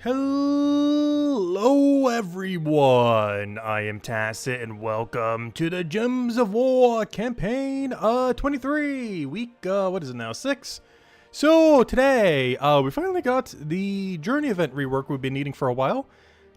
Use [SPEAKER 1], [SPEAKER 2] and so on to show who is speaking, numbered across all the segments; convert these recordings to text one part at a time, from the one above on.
[SPEAKER 1] Hello everyone, I am Tacit and welcome to the Gems of War campaign 23, week, what is it now, 6? So today, we finally got the journey event rework we've been needing for a while.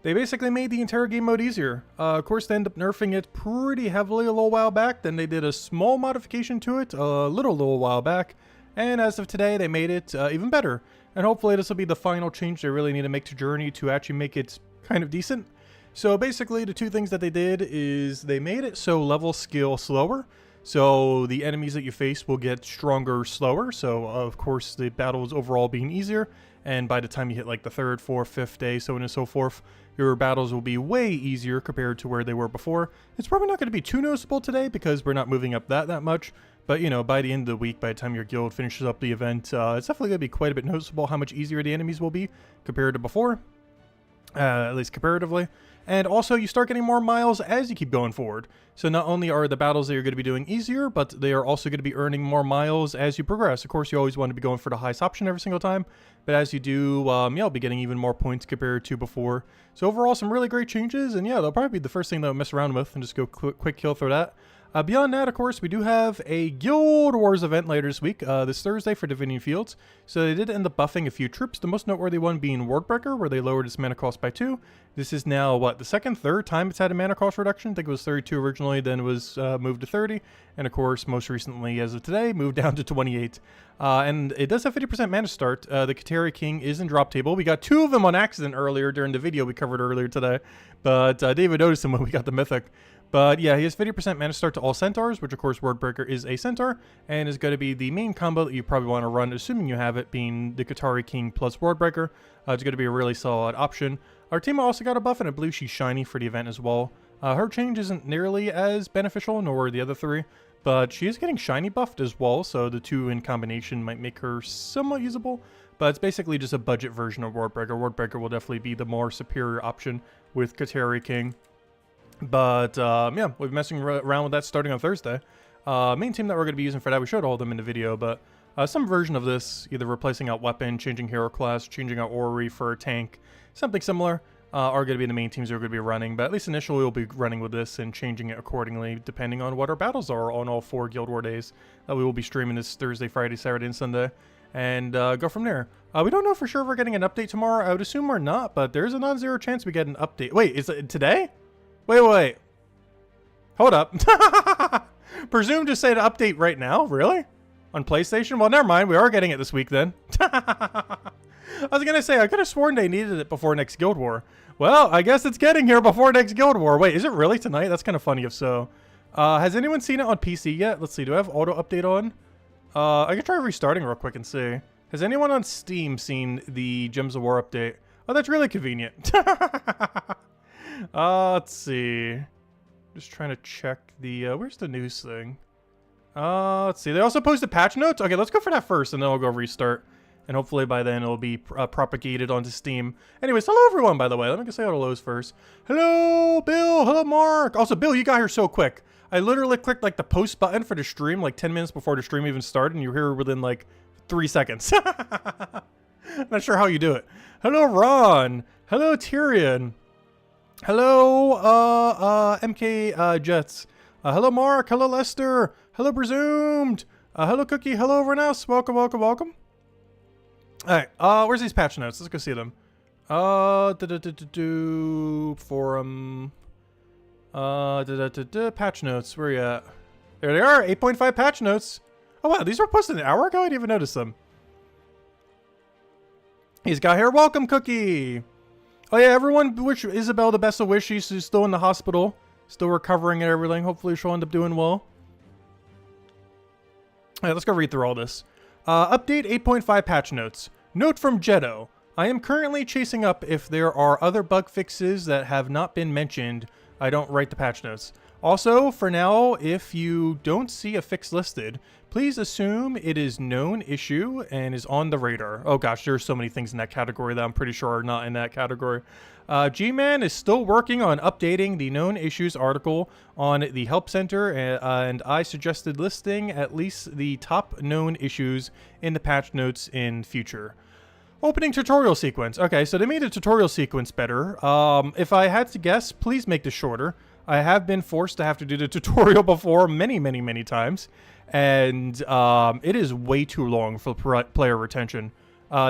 [SPEAKER 1] They basically made the entire game mode easier. Of course, they ended up nerfing it pretty heavily a little while back, then they did a small modification to it a little while back, and as of today, they made it even better. And hopefully this will be the final change they really need to make to Journey to actually make it kind of decent. So basically the two things that they did is they made it so level skill slower. So the enemies that you face will get stronger slower. So of course the battles overall being easier. And by the time you hit like the 3rd, 4th, 5th day, so on and so forth, your battles will be way easier compared to where they were before. It's probably not going to be too noticeable today because we're not moving up that much. But, you know, by the end of the week, by the time your guild finishes up the event, it's definitely going to be quite a bit noticeable how much easier the enemies will be compared to before, at least comparatively. And also, you start getting more miles as you keep going forward. So not only are the battles that you're going to be doing easier, but they are also going to be earning more miles as you progress. Of course, you always want to be going for the highest option every single time. But as you do, you'll be getting even more points compared to before. So overall, some really great changes. And yeah, they'll probably be the first thing that I'll mess around with and just go quick kill through that. Beyond that, of course, we do have a Guild Wars event later this week, this Thursday for Divinian Fields. So they did end up buffing a few troops, the most noteworthy one being Wardbreaker, where they lowered its mana cost by 2. This is now, what, the third time it's had a mana cost reduction? I think it was 32 originally, then it was moved to 30. And of course, most recently, as of today, moved down to 28. And it does have 50% mana start. The Kateri King is in drop table. We got 2 of them on accident earlier during the video we covered earlier today. But David noticed them when we got the Mythic. But yeah, he has 50% mana start to all centaurs, which of course Wordbreaker is a centaur, and is going to be the main combo that you probably want to run, assuming you have it, being the Kateri King plus Wordbreaker. It's going to be a really solid option. Our team also got a buff, and I believe she's shiny for the event as well. Her change isn't nearly as beneficial, nor the other 3, but she is getting shiny buffed as well, so the 2 in combination might make her somewhat usable. But it's basically just a budget version of Wordbreaker. Wordbreaker will definitely be the more superior option with Kateri King. But, yeah, we'll be messing around with that starting on Thursday. Main team that we're going to be using for that, we showed all of them in the video, but some version of this, either replacing out weapon, changing hero class, changing out Ori for a tank, something similar, are going to be the main teams we're going to be running. But at least initially we'll be running with this and changing it accordingly, depending on what our battles are on all 4 Guild War days. We will be streaming this Thursday, Friday, Saturday, and Sunday, and go from there. We don't know for sure if we're getting an update tomorrow. I would assume we're not, but there's a non-zero chance we get an update. Wait, is it today? Wait. Hold up. Presume just said update right now? Really? On PlayStation? Well, never mind. We are getting it this week then. I was going to say, I could have sworn they needed it before next Guild War. Well, I guess it's getting here before next Guild War. Wait, is it really tonight? That's kind of funny if so. Has anyone seen it on PC yet? Let's see. Do I have auto update on? I can try restarting real quick and see. Has anyone on Steam seen the Gems of War update? Oh, that's really convenient. Let's see. Just trying to check the, where's the news thing? Let's see. They also posted patch notes. Okay, let's go for that first, and then I'll go restart. And hopefully by then it'll be propagated onto Steam. Anyways, hello everyone, by the way. Let me go say hello first. Hello, Bill. Hello, Mark. Also, Bill, you got here so quick. I literally clicked, like, the post button for the stream, like, 10 minutes before the stream even started, and you're here within, like, 3 seconds. Not sure how you do it. Hello, Ron. Hello, Tyrion. Hello, MK Jets. Hello, Mark. Hello, Lester. Hello, Presumed. Hello, Cookie. Hello, everyone else. Welcome. All right. Where's these patch notes? Let's go see them. Forum. Patch notes. Where are you at? There they are. 8.5 patch notes. Oh, wow. These were posted an hour ago? I didn't even notice them. He's got here. Welcome, Cookie. Oh yeah, everyone wish Isabel the best of wishes. She's still in the hospital, still recovering and everything. Hopefully she'll end up doing well. Alright, let's go read through all this. Update 8.5 patch notes. Note from Jetto. I am currently chasing up if there are other bug fixes that have not been mentioned. I don't write the patch notes. Also, for now, if you don't see a fix listed, please assume it is known issue and is on the radar. Oh gosh, there are so many things in that category that I'm pretty sure are not in that category. G-Man is still working on updating the known issues article on the help center, and I suggested listing at least the top known issues in the patch notes in future. Opening tutorial sequence. Okay, so they made the tutorial sequence better. If I had to guess, please make this shorter. I have been forced to have to do the tutorial before many times, and it is way too long for player retention.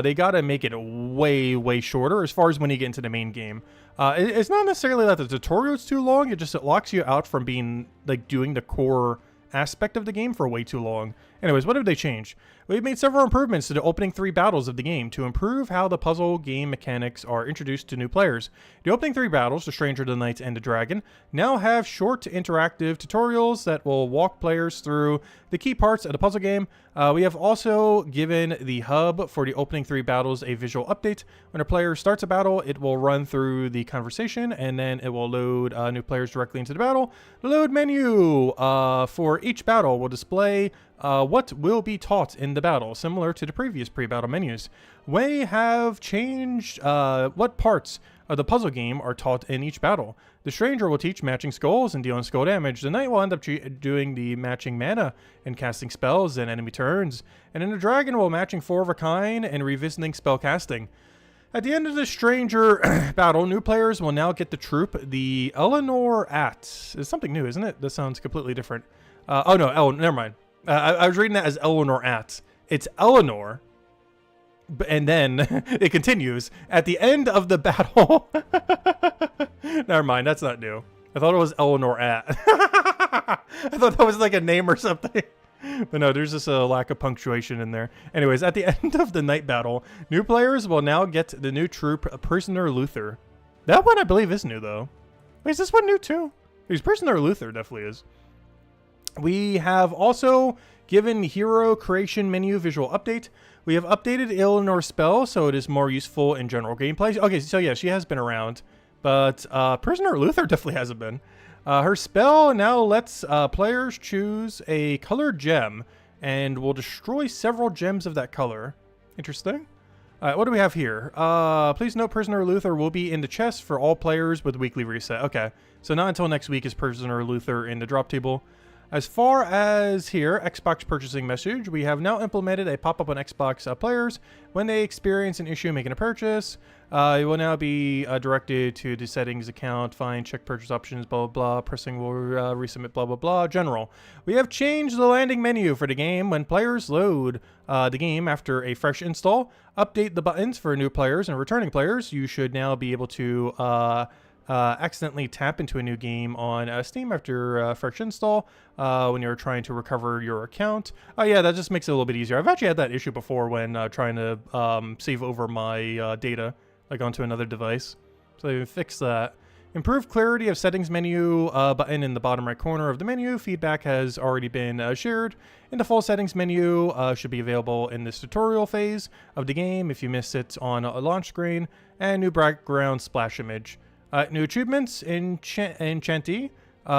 [SPEAKER 1] They gotta make it way shorter as far as when you get into the main game. It's not necessarily that the tutorial is too long, it locks you out from being, like, doing the core aspect of the game for way too long. Anyways, what have they changed? We've made several improvements to the opening 3 battles of the game to improve how the puzzle game mechanics are introduced to new players. The opening 3 battles, the Stranger, the Knight, and the Dragon, now have short interactive tutorials that will walk players through the key parts of the puzzle game. We have also given the hub for the opening 3 battles a visual update. When a player starts a battle, it will run through the conversation, and then it will load new players directly into the battle. The load menu for each battle will display what will be taught in the battle, similar to the previous pre-battle menus. We have changed what parts of the puzzle game are taught in each battle. The Stranger will teach matching skulls and dealing skull damage. The Knight will end up doing the matching mana and casting spells and enemy turns. And then the Dragon will matching 4 of a kind and revisiting spell casting. At the end of the Stranger battle, new players will now get the troop, the Eleanor At. It's something new, isn't it? That sounds completely different. Oh no, never mind. I was reading that as Eleanor At. It's Eleanor, and then it continues at the end of the battle. Never mind, that's not new. I thought it was Eleanor At. I thought that was like a name or something. But no, there's just a lack of punctuation in there. Anyways, at the end of the night battle, new players will now get the new troop, Prisoner Luther. That one I believe is new though. Wait, is this one new too? Because Prisoner Luther definitely is. We have also given hero creation menu visual update. We have updated Eleanor's spell so it is more useful in general gameplay. Okay, so yeah, she has been around, but Prisoner Luther definitely hasn't been. Her spell now lets players choose a colored gem and will destroy several gems of that color. Interesting. What do we have here? Please note Prisoner Luther will be in the chest for all players with weekly reset. Okay, so not until next week is Prisoner Luther in the drop table. As far as here, Xbox purchasing message, we have now implemented a pop-up on Xbox players when they experience an issue making a purchase. It will now be directed to the settings account, find, check purchase options, blah, blah, blah, pressing will resubmit, blah, blah, blah, general. We have changed the landing menu for the game when players load the game after a fresh install. Update the buttons for new players and returning players. You should now be able to accidentally tap into a new game on Steam after fresh install when you're trying to recover your account. Oh yeah, that just makes it a little bit easier. I've actually had that issue before when trying to save over my data like onto another device. So they fixed that. Improve clarity of settings menu button in the bottom right corner of the menu. Feedback has already been shared. In the full settings menu should be available in this tutorial phase of the game if you missed it on a launch screen. And new background splash image. New achievements in Enchanty.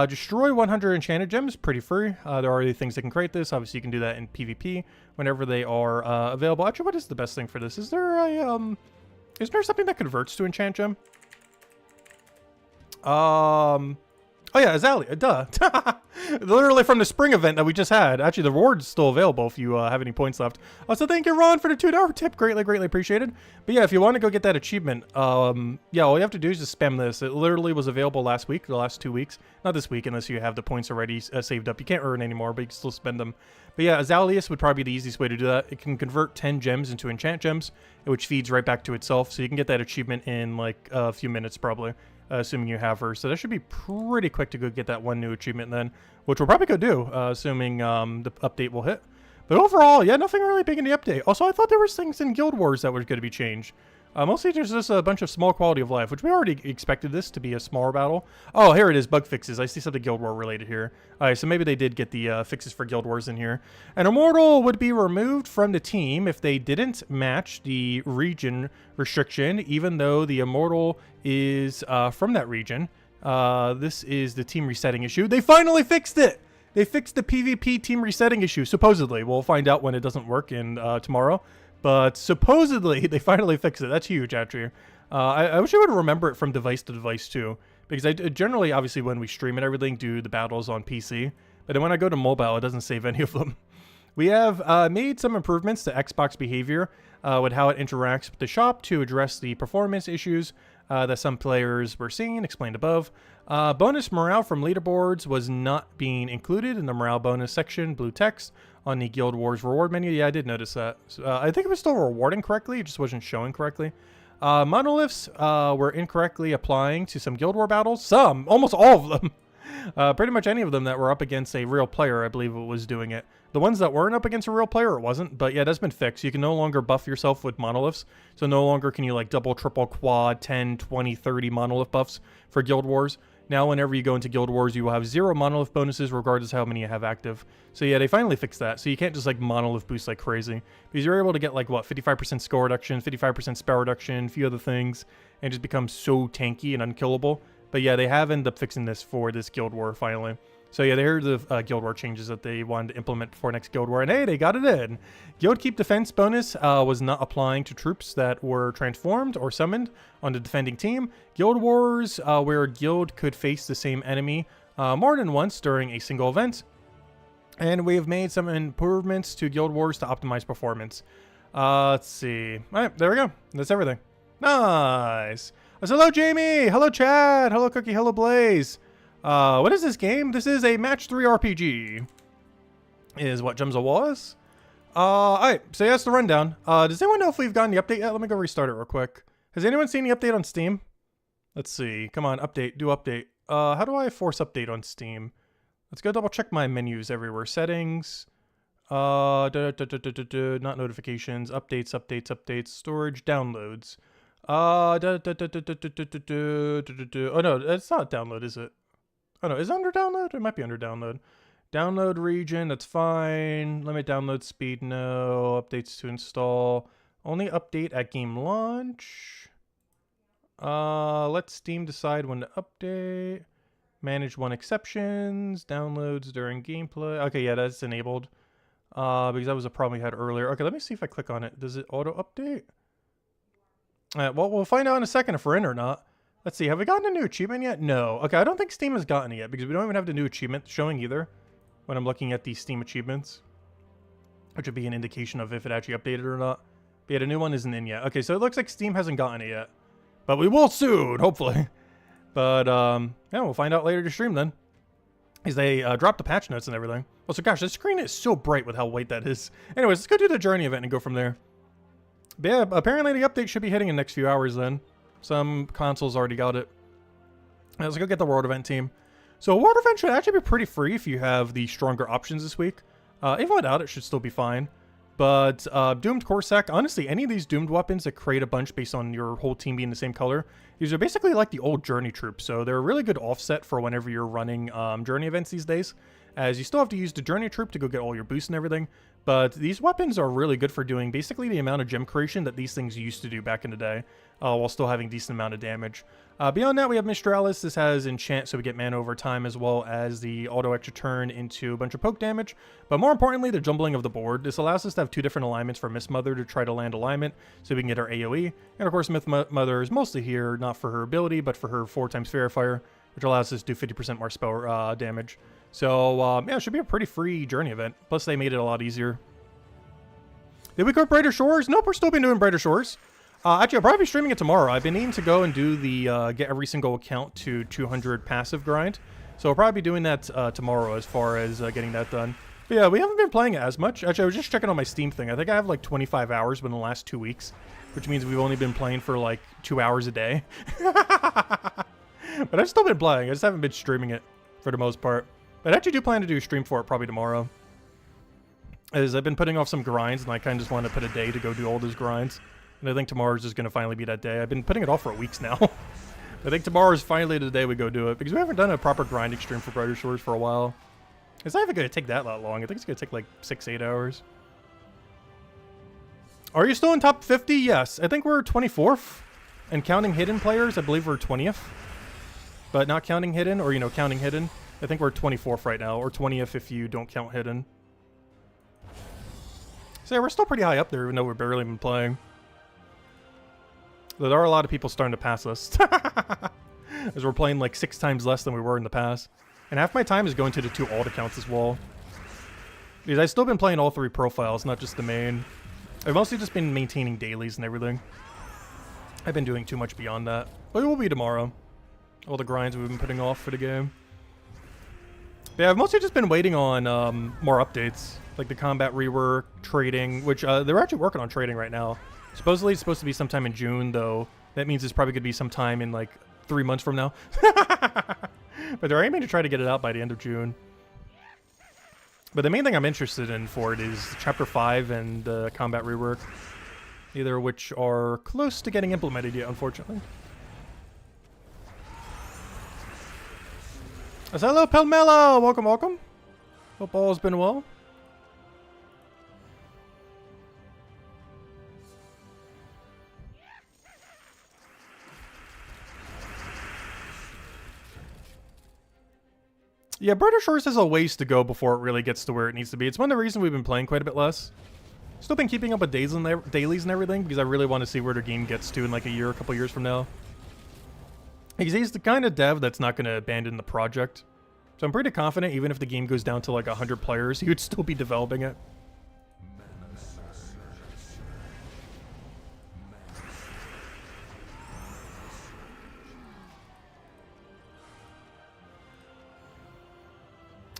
[SPEAKER 1] Destroy 100 enchanted gems, pretty free. There are already things that can create this. Obviously, you can do that in PvP whenever they are available. Actually, what is the best thing for this? Is there a is there something that converts to enchant gem? Oh yeah, Azalea, duh. Literally from the spring event that we just had. Actually, the reward's still available if you have any points left. Also, thank you, Ron, for the $2 tip. Greatly appreciated. But yeah, if you want to go get that achievement, yeah, all you have to do is just spam this. It literally was available last week, the last 2 weeks. Not this week, unless you have the points already saved up. You can't earn anymore, but you can still spend them. But yeah, Azaleus would probably be the easiest way to do that. It can convert 10 gems into enchant gems, which feeds right back to itself. So you can get that achievement in like a few minutes, probably. Assuming you have her. So that should be pretty quick to go get that one new achievement then, which we'll probably go do, assuming the update will hit. But overall, yeah, nothing really big in the update. Also, I thought there was things in Guild Wars that were going to be changed. Mostly there's just a bunch of small quality of life, which we already expected this to be a smaller battle. Oh, here it is, bug fixes. I see something Guild War related here. Alright, so maybe they did get the fixes for Guild Wars in here. An Immortal would be removed from the team if they didn't match the region restriction, even though the Immortal is from that region. This is the team resetting issue. They finally fixed it! They fixed the PvP team resetting issue, supposedly. We'll find out when it doesn't work in tomorrow. But supposedly, they finally fixed it. That's huge, actually. I wish I would remember it from device to device, too. Because I generally, obviously, when we stream and everything, do the battles on PC. But then when I go to mobile, it doesn't save any of them. We have made some improvements to Xbox behavior. with how it interacts with the shop to address the performance issues that some players were seeing, explained above. Bonus morale from leaderboards was not being included in the morale bonus section, blue text, on the Guild Wars reward menu. Yeah, I did notice that. So, I think it was still rewarding correctly, it just wasn't showing correctly. Monoliths were incorrectly applying to some Guild War battles. Some, almost all of them. Pretty much any of them that were up against a real player, I believe it was doing it. The ones that weren't up against a real player, it wasn't. But yeah, that's been fixed. You can no longer buff yourself with monoliths. So no longer can you like double, triple, quad, 10, 20, 30 monolith buffs for Guild Wars. Now whenever you go into Guild Wars, you will have 0 monolith bonuses regardless of how many you have active. So yeah, they finally fixed that. So you can't just like monolith boost like crazy. Because you're able to get like what, 55% score reduction, 55% spell reduction, a few other things. And just become so tanky and unkillable. But yeah, they have ended up fixing this for this Guild War finally. So yeah, they heard the Guild War changes that they wanted to implement before next Guild War, and hey, they got it in. Guild Keep Defense bonus was not applying to troops that were transformed or summoned on the defending team. Guild Wars, where a guild could face the same enemy more than once during a single event. And we have made some improvements to Guild Wars to optimize performance. Let's see. All right, there we go. That's everything. Nice. So hello, Jamie. Hello, Chad. Hello, Cookie. Hello, Blaze. What is this game? This is a match 3 RPG. Is what Gems of War is. Alright, so that's the rundown. Does anyone know if we've gotten the update yet? Let me go restart it real quick. Has anyone seen the update on Steam? Let's see. Come on, update. Do update. How do I force update on Steam? Let's go double check my menus everywhere. Settings. Not notifications. Updates. Storage. Downloads. Oh no, it's not download, is it? Oh no, is it under download? It might be under download. Download region, that's fine. Limit download speed, no. Updates to install. Only update at game launch. Let Steam decide when to update. Manage one exceptions. Downloads during gameplay. Okay, yeah, that's enabled. Because that was a problem we had earlier. Okay, let me see if I click on it. Does it auto update? Well, we'll find out in a second if we're in or not. Let's see, have we gotten a new achievement yet? No. Okay, I don't think Steam has gotten it yet because we don't even have the new achievement showing either when I'm looking at the Steam achievements, which would be an indication of if it actually updated or not. But yeah, the new one isn't in yet. Okay, so it looks like Steam hasn't gotten it yet, but we will soon, hopefully. But yeah, we'll find out later to stream then. Because they dropped the patch notes and everything. Also, gosh, the screen is so bright with how white that is. Anyways, let's go do the journey event and go from there. But yeah, apparently the update should be hitting in the next few hours then. Some consoles already got it. Let's go get the World Event team. So World Event should actually be pretty free if you have the stronger options this week. Even without it, should still be fine. But Doomed Corsac, honestly, any of these Doomed weapons that create a bunch based on your whole team being the same color, these are basically like the old Journey troops. So they're a really good offset for whenever you're running Journey events these days, as you still have to use the Journey troop to go get all your boosts and everything. But these weapons are really good for doing basically the amount of gem creation that these things used to do back in the day, while still having decent amount of damage. Beyond that, we have Mistralis. This has enchant, so we get mana over time, as well as the auto extra turn into a bunch of poke damage. But more importantly, the jumbling of the board. This allows us to have 2 different alignments for Myth Mother to try to land alignment, so we can get our AoE. And of course, Myth Mother is mostly here, not for her ability, but for her 4x Faerie Fire, which allows us to do 50% more spell damage. So yeah, it should be a pretty free Journey event. Plus, they made it a lot easier. Did we go Brighter Shores? Nope, we're still been doing Brighter Shores. Actually, I'll probably be streaming it tomorrow. I've been needing to go and do the get every single account to 200 passive grind. So I'll probably be doing that tomorrow as far as getting that done. But yeah, we haven't been playing it as much. Actually, I was just checking on my Steam thing. I think I have like 25 hours within the last 2 weeks, which means we've only been playing for like 2 hours a day. But I've still been playing. I just haven't been streaming it for the most part. But I actually do plan to do a stream for it probably tomorrow. As I've been putting off some grinds, and I kind of just want to put a day to go do all those grinds. And I think tomorrow's just going to finally be that day. I've been putting it off for weeks now. I think tomorrow is finally the day we go do it, because we haven't done a proper grinding stream for Brighter Shores for a while. It's not even going to take that long. I think it's going to take like 6-8 hours. Are you still in top 50? Yes. I think we're 24th. And counting hidden players, I believe we're 20th. But not counting hidden, or, you know, counting hidden. I think we're 24th right now, or 20th if you don't count hidden. So yeah, we're still pretty high up there, even though we've barely been playing. Though there are a lot of people starting to pass us. As we're playing like 6 times less than we were in the past. And half my time is going to the 2 alt accounts as well. Because I've still been playing all 3 profiles, not just the main. I've mostly just been maintaining dailies and everything. I've been doing too much beyond that. But it will be tomorrow. All the grinds we've been putting off for the game. But yeah, I've mostly just been waiting on more updates. Like the combat rework, trading, which they're actually working on trading right now. Supposedly it's supposed to be sometime in June, though. That means it's probably going to be sometime in like 3 months from now. But they're aiming to try to get it out by the end of June. But the main thing I'm interested in for it is Chapter 5 and the combat rework. Either of which are close to getting implemented yet, unfortunately. Hello, Pelmelo! Welcome, welcome. Hope all has been well. Yeah, British Horse has a ways to go before it really gets to where it needs to be. It's one of the reasons we've been playing quite a bit less. Still been keeping up with dailies and everything because I really want to see where the game gets to in like a couple years from now. Because he's the kind of dev that's not going to abandon the project. So I'm pretty confident even if the game goes down to like 100 players, he would still be developing it.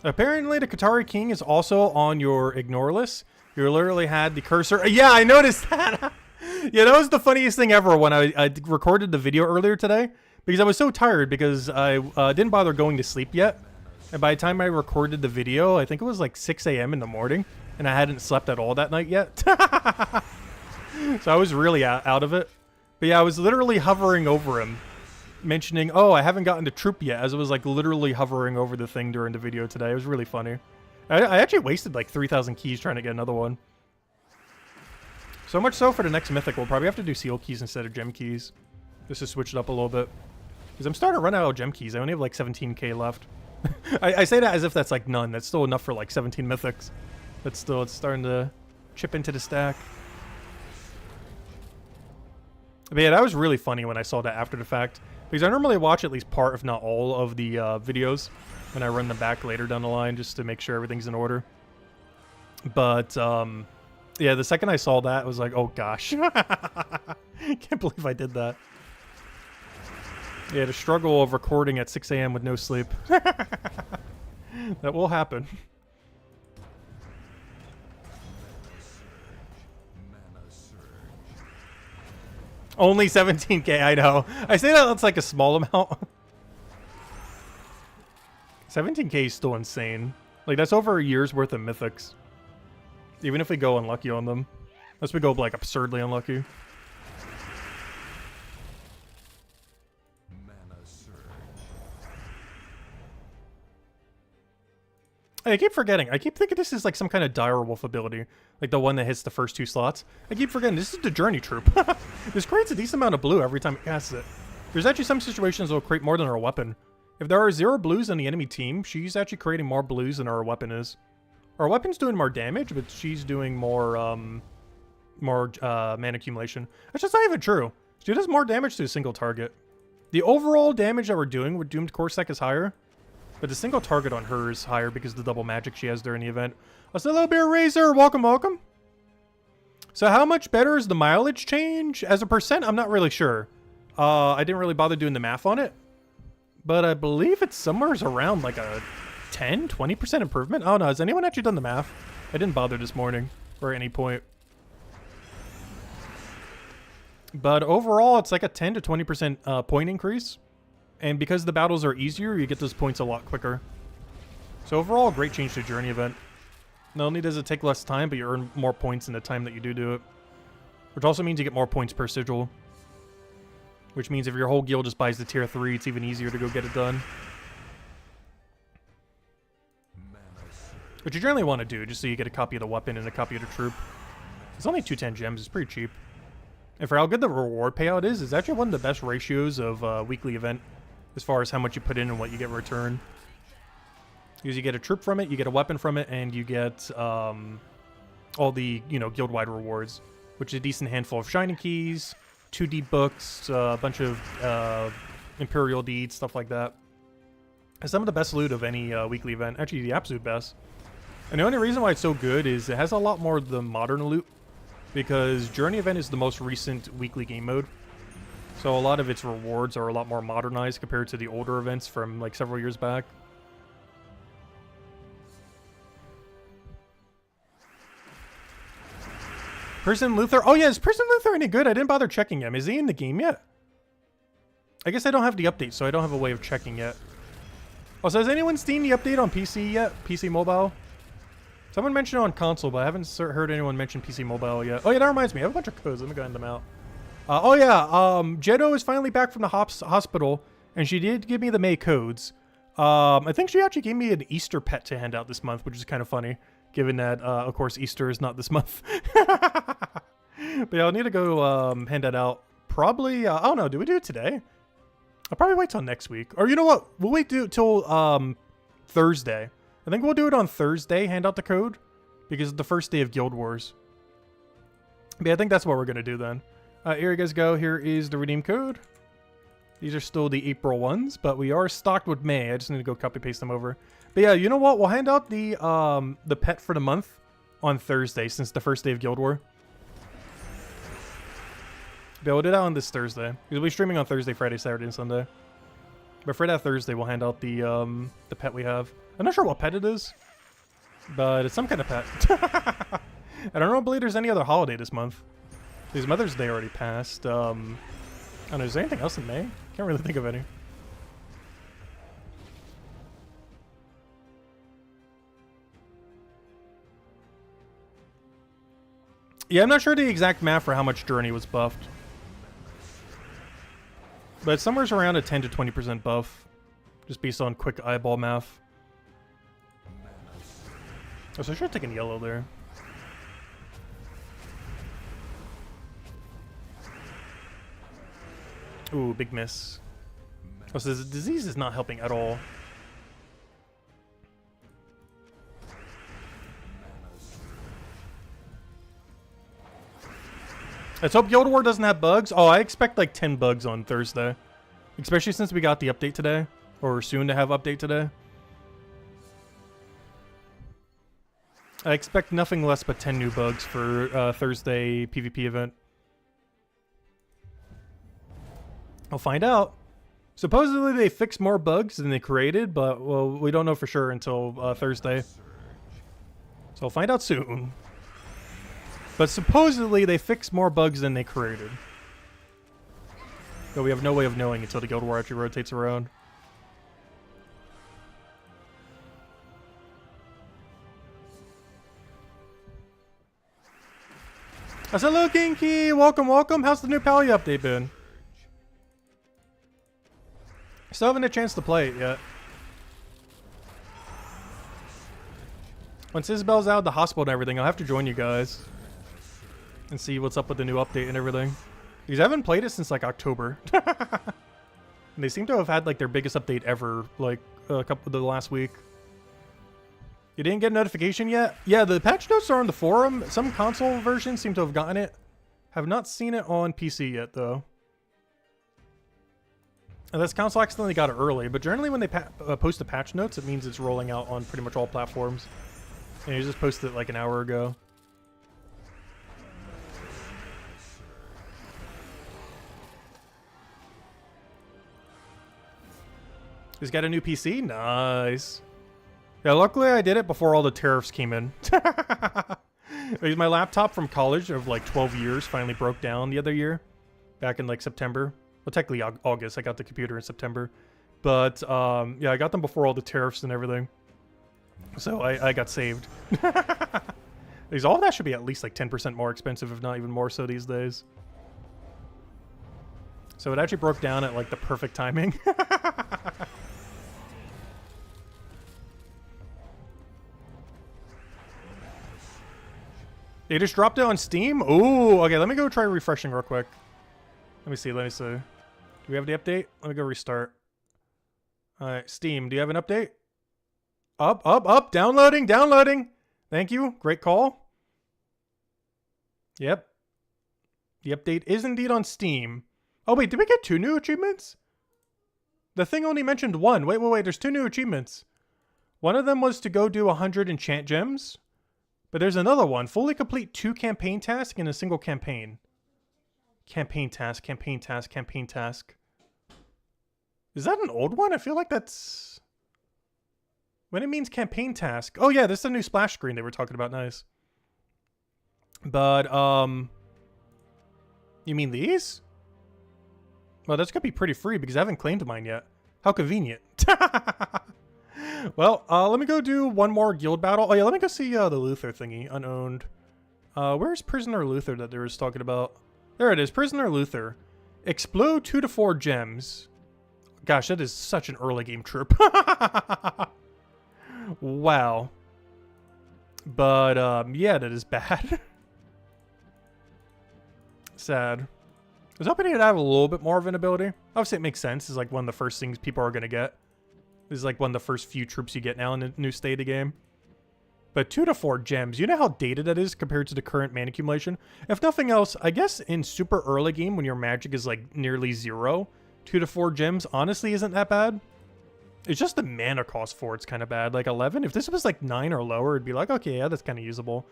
[SPEAKER 1] Apparently, the Qatari King is also on your ignore list. You literally had the cursor. Yeah, I noticed that. Yeah, that was the funniest thing ever when I recorded the video earlier today. Because I was so tired because I didn't bother going to sleep yet. And by the time I recorded the video, I think it was like 6 a.m. in the morning. And I hadn't slept at all that night yet. So I was really out of it. But yeah, I was literally hovering over him. Mentioning, oh, I haven't gotten to troop yet, as it was like literally hovering over the thing during the video today. It was really funny. I actually wasted like 3,000 keys trying to get another one. So much so for the next mythic, we'll probably have to do seal keys instead of gem keys. Just to switch it up a little bit. Because I'm starting to run out of gem keys. I only have like 17k left. I say that as if that's like none. That's still enough for like 17 mythics. But still, it's starting to chip into the stack. But yeah, that was really funny when I saw that after the fact. Because I normally watch at least part, if not all, of the videos when I run them back later down the line just to make sure everything's in order. But, yeah, the second I saw that, I was like, oh gosh. Can't believe I did that. Yeah, the struggle of recording at 6 a.m. with no sleep. That will happen. Only 17k, I know. I say that that's like a small amount. 17k is still insane. Like, that's over a year's worth of mythics. Even if we go unlucky on them. Unless we go, like, absurdly unlucky. I keep forgetting. I keep thinking this is like some kind of direwolf ability. Like the one that hits the first 2 slots. I keep forgetting. This is the Journey Troop. This creates a decent amount of blue every time it casts it. There's actually some situations that will create more than her weapon. If there are 0 blues on the enemy team, she's actually creating more blues than our weapon is. Our weapon's doing more damage, but she's doing more mana accumulation. That's just not even true. She does more damage to a single target. The overall damage that we're doing with Doomed Corsac is higher. But the single target on her is higher because of the double magic she has during the event. Hello, Beer Razor. Welcome, welcome. So how much better is the mileage change? As a percent, I'm not really sure. I didn't really bother doing the math on it. But I believe it's somewhere around like a 10, 20% improvement. Oh no, has anyone actually done the math? I didn't bother this morning or at any point. But overall, it's like a 10 to 20% point increase. And because the battles are easier, you get those points a lot quicker. So overall, great change to Journey event. Not only does it take less time, but you earn more points in the time that you do it. Which also means you get more points per sigil. Which means if your whole guild just buys the tier 3, it's even easier to go get it done. Which you generally want to do, just so you get a copy of the weapon and a copy of the troop. It's only 210 gems, it's pretty cheap. And for how good the reward payout is, it's actually one of the best ratios of weekly event. As far as how much you put in and what you get in return. Because you get a troop from it, you get a weapon from it, and you get all the, guild-wide rewards. Which is a decent handful of Shining Keys, 2 deed books, a bunch of Imperial deeds, stuff like that. And some of the best loot of any weekly event. Actually, the absolute best. And the only reason why it's so good is it has a lot more of the modern loot. because Journey event is the most recent weekly game mode. So a lot of its rewards are a lot more modernized compared to the older events from like several years back. Prison Luther. Oh yeah, is Prison Luther any good? I didn't bother checking him. Is he in the game yet? I guess I don't have the update, so I don't have a way of checking yet. Also, has anyone seen the update on PC yet? PC Mobile? Someone mentioned it on console, but I haven't heard anyone mention PC Mobile yet. Oh yeah, that reminds me. I have a bunch of codes. Let me go hand them out. Oh yeah, Jeddo is finally back from the hospital, and she did give me the May codes. I think she actually gave me an Easter pet to hand out this month, which is kind of funny, given that, of course, Easter is not this month. But yeah, I'll need to go hand that out. Probably, I don't know, do we do it today? I'll probably wait till next week. Or you know what? We'll wait till Thursday. I think we'll do it on Thursday, hand out the code, because it's the first day of Guild Wars. But yeah, I think that's what we're going to do then. Here you guys go. Here is the redeem code. These are still the April ones, but we are stocked with May. I just need to go copy paste them over. But yeah, you know what? We'll hand out the pet for the month on Thursday, since the first day of Guild War. But we'll do that on this Thursday. We'll be streaming on Thursday, Friday, Saturday, and Sunday. But for that Thursday, we'll hand out the pet we have. I'm not sure what pet it is, but it's some kind of pet. I don't believe there's any other holiday this month. Because Mother's Day already passed. I don't know, is there anything else in May? Can't really think of any. Yeah, I'm not sure the exact math for how much Journey was buffed. But somewhere's around a 10 to 20% buff. Just based on quick eyeball math. Oh, so I should have taken yellow there. Ooh, big miss. Oh, so this disease is not helping at all. Let's hope Guild War doesn't have bugs. Oh, I expect like 10 bugs on Thursday. Especially since we got the update today. Or soon to have update today. I expect nothing less but 10 new bugs for Thursday PvP event. I'll find out. Supposedly they fixed more bugs than they created, but well, we don't know for sure until Thursday. So I'll find out soon. But supposedly they fixed more bugs than they created. But we have no way of knowing until the Guild War actually rotates around. I said, hello, Kinky! Welcome, welcome! How's the new Pally update been? Still haven't had a chance to play it yet. Once Isabel's out of the hospital and everything, I'll have to join you guys. And see what's up with the new update and everything. Because I haven't played it since like October. And they seem to have had like their biggest update ever, like the last week. You didn't get a notification yet? Yeah, the patch notes are on the forum. Some console versions seem to have gotten it. Have not seen it on PC yet though. And this console accidentally got it early, but generally when they post the patch notes, it means it's rolling out on pretty much all platforms. And you just posted it like an hour ago. He's got a new PC? Nice. Yeah, luckily I did it before all the tariffs came in. My laptop from college of like 12 years finally broke down the other year. Back in like September. Well, technically August. I got the computer in September. But, yeah, I got them before all the tariffs and everything. So I got saved. Because all of that should be at least like 10% more expensive, if not even more so these days. So it actually broke down at like the perfect timing. They just dropped it on Steam? Ooh, okay, let me go try refreshing real quick. Let me see. Do we have the update? Let me go restart. Alright, Steam, do you have an update? Up, downloading. Thank you, great call. Yep. The update is indeed on Steam. Oh wait, did we get 2 new achievements? The thing only mentioned 1. Wait, there's 2 new achievements. One of them was to go do 100 enchant gems. But there's another one. Fully complete 2 campaign tasks in a single campaign. Campaign task, campaign task, campaign task. Is that an old one? I feel like that's... When it means campaign task. Oh yeah, this is a new splash screen they were talking about. Nice. But, you mean these? Well, that's gonna be pretty free because I haven't claimed mine yet. How convenient. Well, let me go do one more guild battle. Oh yeah, let me go see the Luther thingy, unowned. Where's Prisoner Luther that they were talking about? There it is, Prisoner Luther. Explode 2 to 4 gems. Gosh, that is such an early game troop. Wow. But, yeah, that is bad. Sad. I was hoping he'd have a little bit more of an ability. Obviously, it makes sense. It's like one of the first things people are going to get. This is like one of the first few troops you get now in the new state of game. But 2 to 4 gems, you know how dated that is compared to the current mana accumulation? If nothing else, I guess in super early game when your magic is like nearly 0, 2 to 4 gems honestly isn't that bad. It's just the mana cost for it's kind of bad. Like 11, if this was like 9 or lower, it'd be like, okay, yeah, that's kind of usable.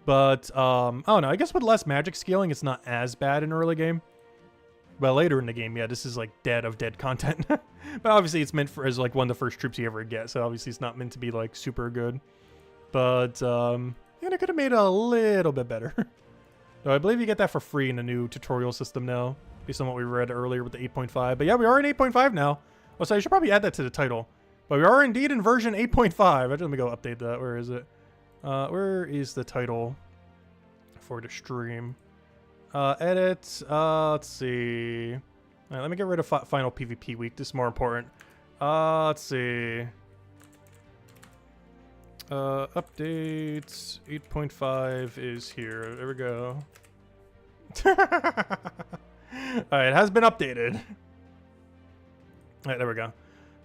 [SPEAKER 1] But, I don't know, I guess with less magic scaling, it's not as bad in early game. But later in the game, yeah, this is like dead of dead content. But obviously it's meant for as like one of the first troops you ever get, so obviously it's not meant to be like super good. But, yeah, they could have made it a little bit better. So I believe you get that for free in the new tutorial system now, based on what we read earlier with the 8.5. But yeah, we are in 8.5 now. Oh, so I should probably add that to the title. But we are indeed in version 8.5. Let me go update that. Where is it? Where is the title for the stream? Edit. Let's see. All right, let me get rid of final PvP week. This is more important. Let's see. Updates 8.5 is here. There we go. Alright, it has been updated. Alright, there we go.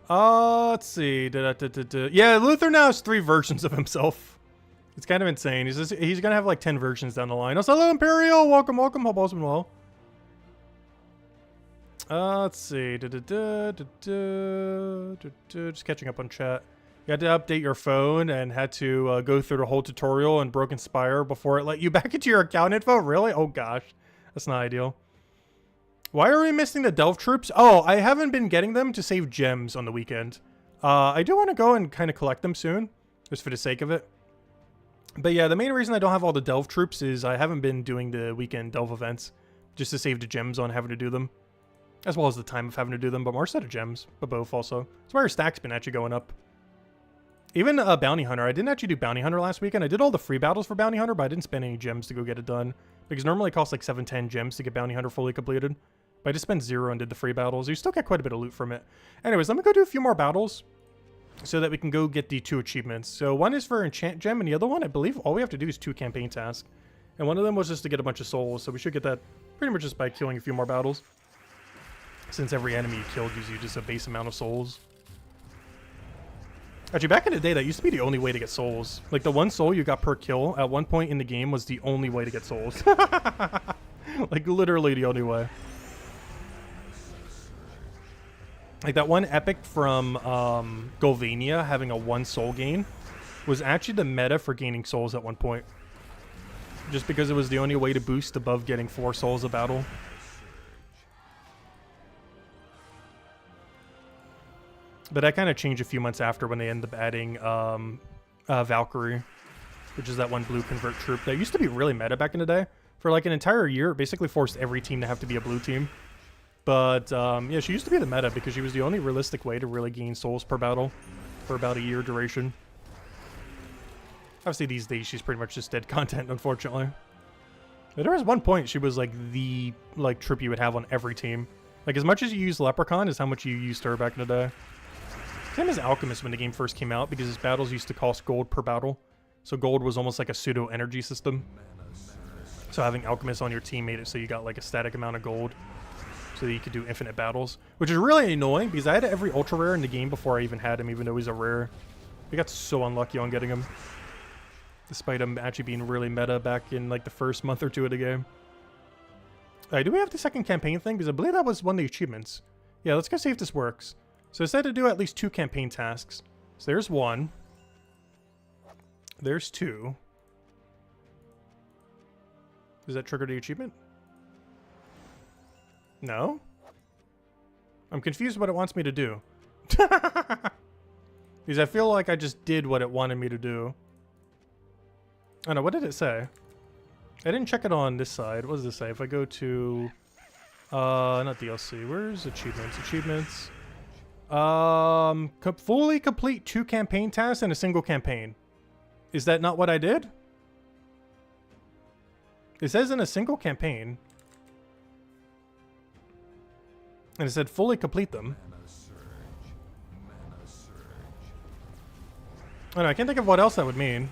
[SPEAKER 1] Let's see. Yeah, Luther now has 3 versions of himself. It's kind of insane. He's gonna have like 10 versions down the line. Oh, hello, Imperial! Welcome, welcome. Hope all's been well. Let's see. Just catching up on chat. You had to update your phone and had to go through the whole tutorial in Broken Spire before it let you back into your account info? Really? Oh gosh. That's not ideal. Why are we missing the Delve troops? Oh, I haven't been getting them to save gems on the weekend. I do want to go and kind of collect them soon, just for the sake of it. But yeah, the main reason I don't have all the Delve troops is I haven't been doing the weekend Delve events, just to save the gems on having to do them. As well as the time of having to do them, but more set of gems, but both also. That's why our stack's been actually going up. Even Bounty Hunter, I didn't actually do Bounty Hunter last weekend. I did all the free battles for Bounty Hunter, but I didn't spend any gems to go get it done. Because normally it costs like 7-10 gems to get Bounty Hunter fully completed. But I just spent 0 and did the free battles. You still get quite a bit of loot from it. Anyways, let me go do a few more battles so that we can go get the 2 achievements. So one is for Enchant Gem, and the other one, I believe all we have to do is 2 campaign tasks. And one of them was just to get a bunch of souls, so we should get that pretty much just by killing a few more battles. Since every enemy you kill gives you just a base amount of souls. Actually, back in the day, that used to be the only way to get souls. Like, the 1 soul you got per kill at one point in the game was the only way to get souls. Like, literally the only way. Like, that one epic from Golvania having a 1 soul gain was actually the meta for gaining souls at one point. Just because it was the only way to boost above getting 4 souls a battle. But that kind of changed a few months after when they ended up adding Valkyrie, which is that one blue convert troop that used to be really meta back in the day. For like an entire year, it basically forced every team to have to be a blue team. But yeah, she used to be the meta because she was the only realistic way to really gain souls per battle for about a year duration. Obviously these days she's pretty much just dead content, unfortunately. But there was one point she was like the troop you would have on every team. Like as much as you use Leprechaun is how much you used her back in the day. Same as Alchemist when the game first came out, because his battles used to cost gold per battle. So gold was almost like a pseudo energy system. So having Alchemist on your team made it so you got like a static amount of gold, so that you could do infinite battles. Which is really annoying, because I had every ultra rare in the game before I even had him, even though he's a rare. We got so unlucky on getting him. Despite him actually being really meta back in like the first month or 2 of the game. Do we have the second campaign thing? Because I believe that was one of the achievements. Yeah, let's go see if this works. So it said to do at least 2 campaign tasks. So there's 1. There's 2. Does that trigger the achievement? No? I'm confused what it wants me to do. Because I feel like I just did what it wanted me to do. Oh no, what did it say? I didn't check it on this side. What does this say? If I go to... not DLC. Where's achievements? Achievements. Fully complete 2 campaign tasks in a single campaign. Is that not what I did? It says in a single campaign. And it said fully complete them. I don't know, I can't think of what else that would mean.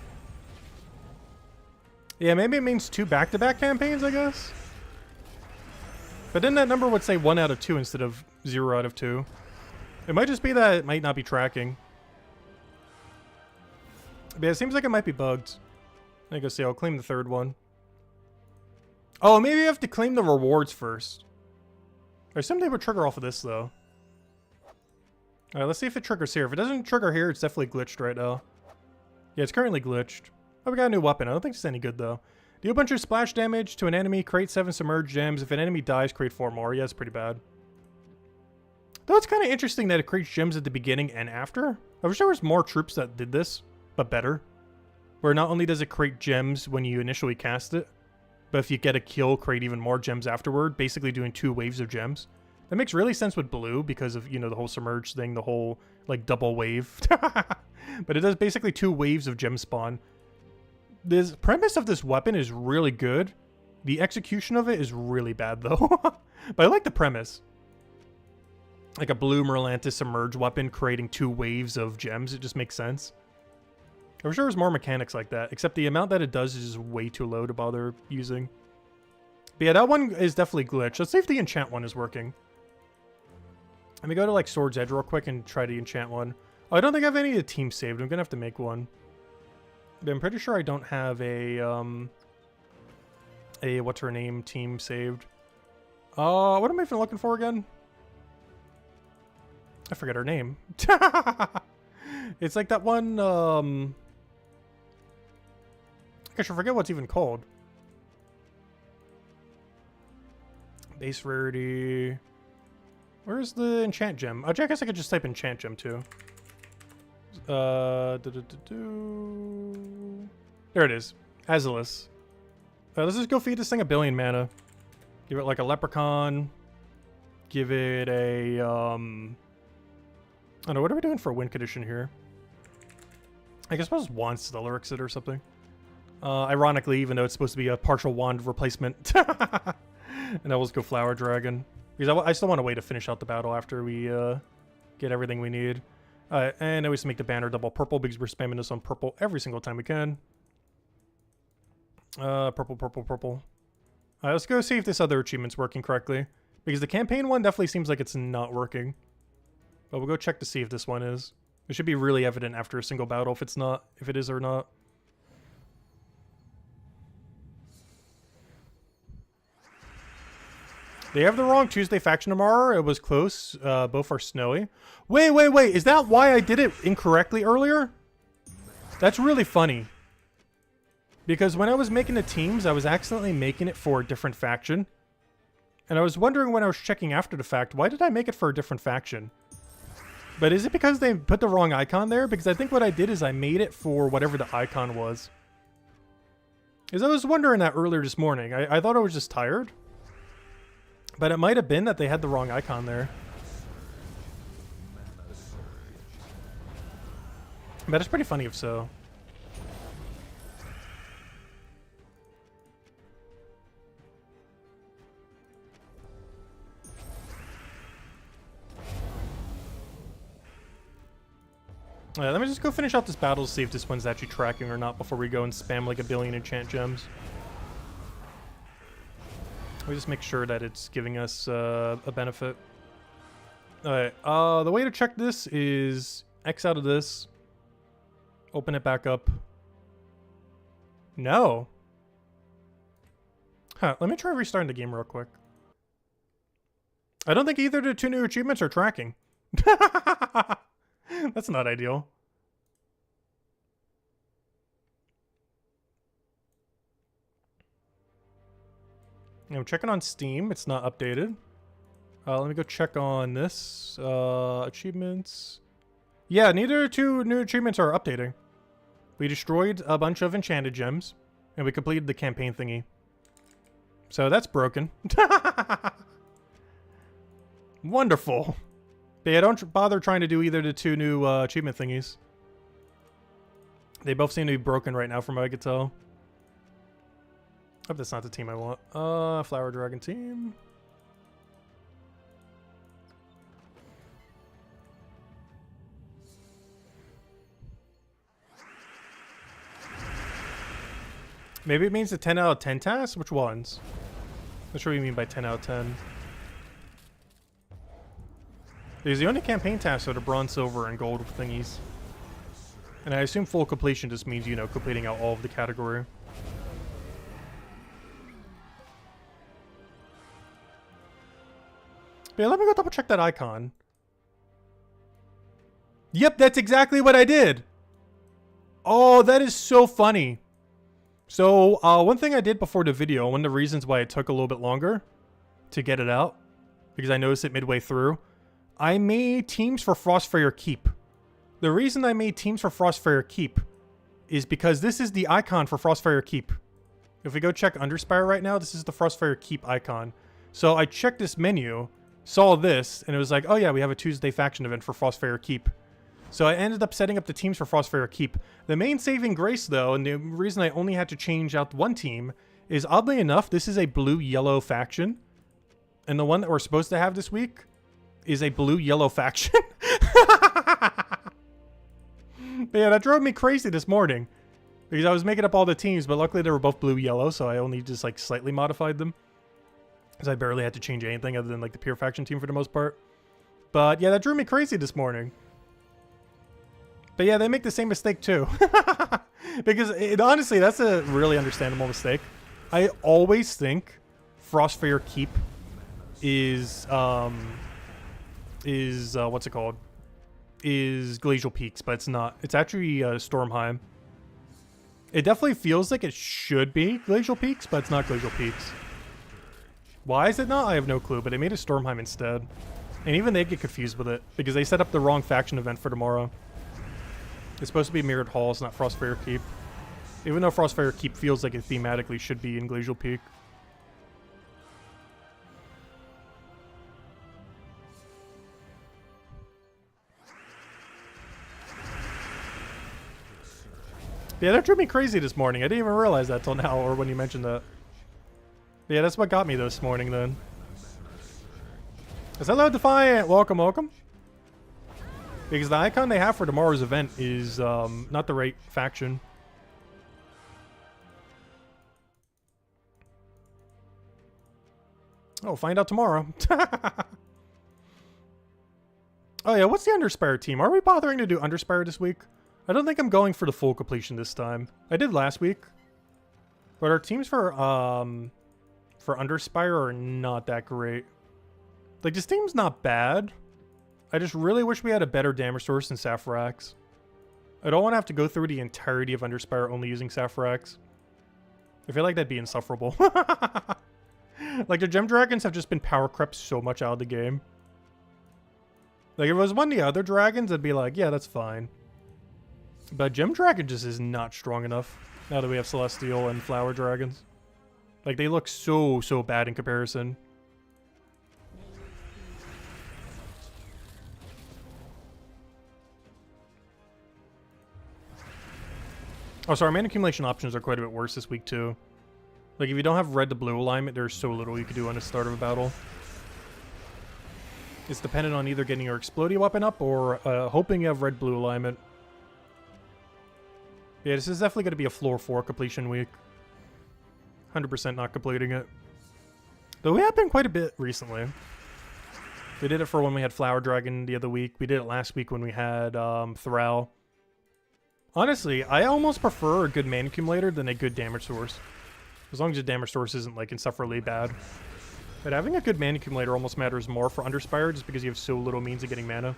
[SPEAKER 1] Yeah, maybe it means 2 back-to-back campaigns, I guess. But then that number would say 1 out of 2 instead of 0 out of 2. It might just be that it might not be tracking. But yeah, it seems like it might be bugged. I go see, I'll claim the 3rd one. Oh, maybe you have to claim the rewards first. I assume they would trigger off of this, though. Alright, let's see if it triggers here. If it doesn't trigger here, it's definitely glitched right now. Yeah, it's currently glitched. Oh, we got a new weapon. I don't think it's any good, though. Deal a bunch of splash damage to an enemy. Create 7 submerged gems. If an enemy dies, create 4 more. Yeah, it's pretty bad. Though it's kind of interesting that it creates gems at the beginning and after. I wish there was more troops that did this, but better. Where not only does it create gems when you initially cast it, but if you get a kill, create even more gems afterward. Basically doing 2 waves of gems. That makes really sense with blue because of, you know, the whole submerged thing, the whole, like, double wave. But it does basically 2 waves of gem spawn. The premise of this weapon is really good. The execution of it is really bad, though. But I like the premise. Like a blue Merlantis submerged weapon creating 2 waves of gems. It just makes sense. I'm sure there's more mechanics like that, except the amount that it does is just way too low to bother using. But yeah, that one is definitely glitched. Let's see if the enchant one is working. Let me go to, like, Sword's Edge real quick and try the enchant one. Oh, I don't think I have any of the teams saved. I'm gonna have to make one. But I'm pretty sure I don't have a what's her name team saved. What am I even looking for again? I forget her name. It's like that one, I should forget what's even called. Base rarity. Where's the enchant gem? Oh, I guess I could just type enchant gem too. There it is. Azalus. Let's just go feed this thing 1 billion mana. Give it like a leprechaun. Give it a, I don't know, what are we doing for win condition here? I guess I suppose wand stellar exit or something. Ironically, even though it's supposed to be a partial wand replacement. And I'll just go flower dragon. Because I still want to wait to finish out the battle after we get everything we need. And I always make the banner double purple because we're spamming this on purple every single time we can. Purple, purple, purple. Let's go see if this other achievement's working correctly. Because the campaign one definitely seems like it's not working. But we'll go check to see if this one is. It should be really evident after a single battle if it's not, if it is or not. They have the wrong Tuesday faction tomorrow. It was close. Both are snowy. Wait. Is that why I did it incorrectly earlier? That's really funny. Because when I was making the teams, I was accidentally making it for a different faction. And I was wondering when I was checking after the fact, why did I make it for a different faction? But is it because they put the wrong icon there? Because I think what I did is I made it for whatever the icon was. Because I was wondering that earlier this morning. I thought I was just tired. But it might have been that they had the wrong icon there. But it's pretty funny if so. Let me just go finish out this battle to see if this one's actually tracking or not before we go and spam like 1 billion enchant gems. We just make sure that it's giving us a benefit. Alright, the way to check this is X out of this. Open it back up. No. Huh, let me try restarting the game real quick. I don't think either of the 2 new achievements are tracking. That's not ideal. I'm checking on Steam. It's not updated. Let me go check on this. Achievements. Yeah, neither two new achievements are updating. We destroyed a bunch of enchanted gems, and we completed the campaign thingy. So that's broken. Wonderful. But yeah, don't bother trying to do either of the two new achievement thingies. They both seem to be broken right now from what I could tell. Hope that's not the team I want. Flower Dragon team. Maybe it means the 10 out of 10 tasks? Which ones? Not sure what you mean by 10 out of 10. There's the only campaign tasks are the bronze, silver, and gold thingies. And I assume full completion just means, you know, completing out all of the category. But yeah, let me go double check that icon. Yep, that's exactly what I did. Oh, that is so funny. So, one thing I did before the video, one of the reasons why it took a little bit longer to get it out, because I noticed it midway through, I made teams for Frostfire Keep. The reason I made teams for Frostfire Keep is because this is the icon for Frostfire Keep. If we go check Underspire right now, this is the Frostfire Keep icon. So I checked this menu, saw this, and it was like, oh yeah, we have a Tuesday faction event for Frostfire Keep. So I ended up setting up the teams for Frostfire Keep. The main saving grace, though, and the reason I only had to change out one team, is oddly enough, this is a blue-yellow faction. And the one that we're supposed to have this week is a blue-yellow faction. But yeah, that drove me crazy this morning. Because I was making up all the teams, but luckily they were both blue-yellow, so I only just, like, slightly modified them. Because I barely had to change anything other than, like, the pure faction team for the most part. But yeah, that drew me crazy this morning. But yeah, they make the same mistake too. Because honestly, that's a really understandable mistake. I always think Frostfire Keep is what's it called? Is Glacial Peaks, but it's not. It's actually Stormheim. It definitely feels like it should be Glacial Peaks, but it's not Glacial Peaks. Why is it not? I have no clue, but they made it Stormheim instead. And even they get confused with it, because they set up the wrong faction event for tomorrow. It's supposed to be Mirrored Halls, not Frostfire Keep. Even though Frostfire Keep feels like it thematically should be in Glacial Peak. Yeah, that drove me crazy this morning. I didn't even realize that till now, or when you mentioned that. Yeah, that's what got me this morning then. Is hello Defiant? Welcome, welcome. Because the icon they have for tomorrow's event is not the right faction. Oh, find out tomorrow. Oh yeah, what's the Underspire team? Are we bothering to do Underspire this week? I don't think I'm going for the full completion this time. I did last week. But our teams for Underspire are not that great. Like, this team's not bad. I just really wish we had a better damage source than Saphirax. I don't want to have to go through the entirety of Underspire only using Saphirax. I feel like that'd be insufferable. Like, the Gem Dragons have just been power crept so much out of the game. Like, if it was one of the other dragons, I'd be like, yeah, that's fine. But Gem Dragon just is not strong enough now that we have Celestial and Flower Dragons. Like, they look so bad in comparison. Oh, so our mana accumulation options are quite a bit worse this week, too. Like, if you don't have red to blue alignment, there's so little you can do on the start of a battle. It's dependent on either getting your Explodia weapon up or hoping you have red-blue alignment. Yeah, this is definitely going to be a floor 4 completion week. 100% not completing it. Though we have been quite a bit recently. We did it for when we had Flower Dragon the other week. We did it last week when we had Thrall. Honestly, I almost prefer a good mana accumulator than a good damage source. As long as the damage source isn't, like, insufferably bad. But having a good mana accumulator almost matters more for Underspire just because you have so little means of getting mana.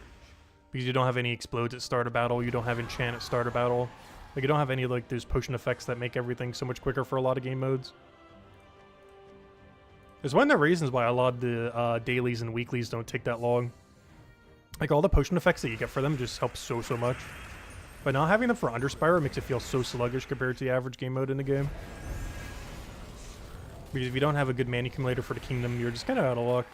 [SPEAKER 1] Because you don't have any explodes at start of battle, you don't have enchant at start of battle. Like, you don't have any, like, those potion effects that make everything so much quicker for a lot of game modes. It's one of the reasons why a lot of the dailies and weeklies don't take that long. Like, all the potion effects that you get for them just help so much. But not having them for Underspire makes it feel so sluggish compared to the average game mode in the game. Because if you don't have a good mana accumulator for the kingdom, you're just kind of out of luck.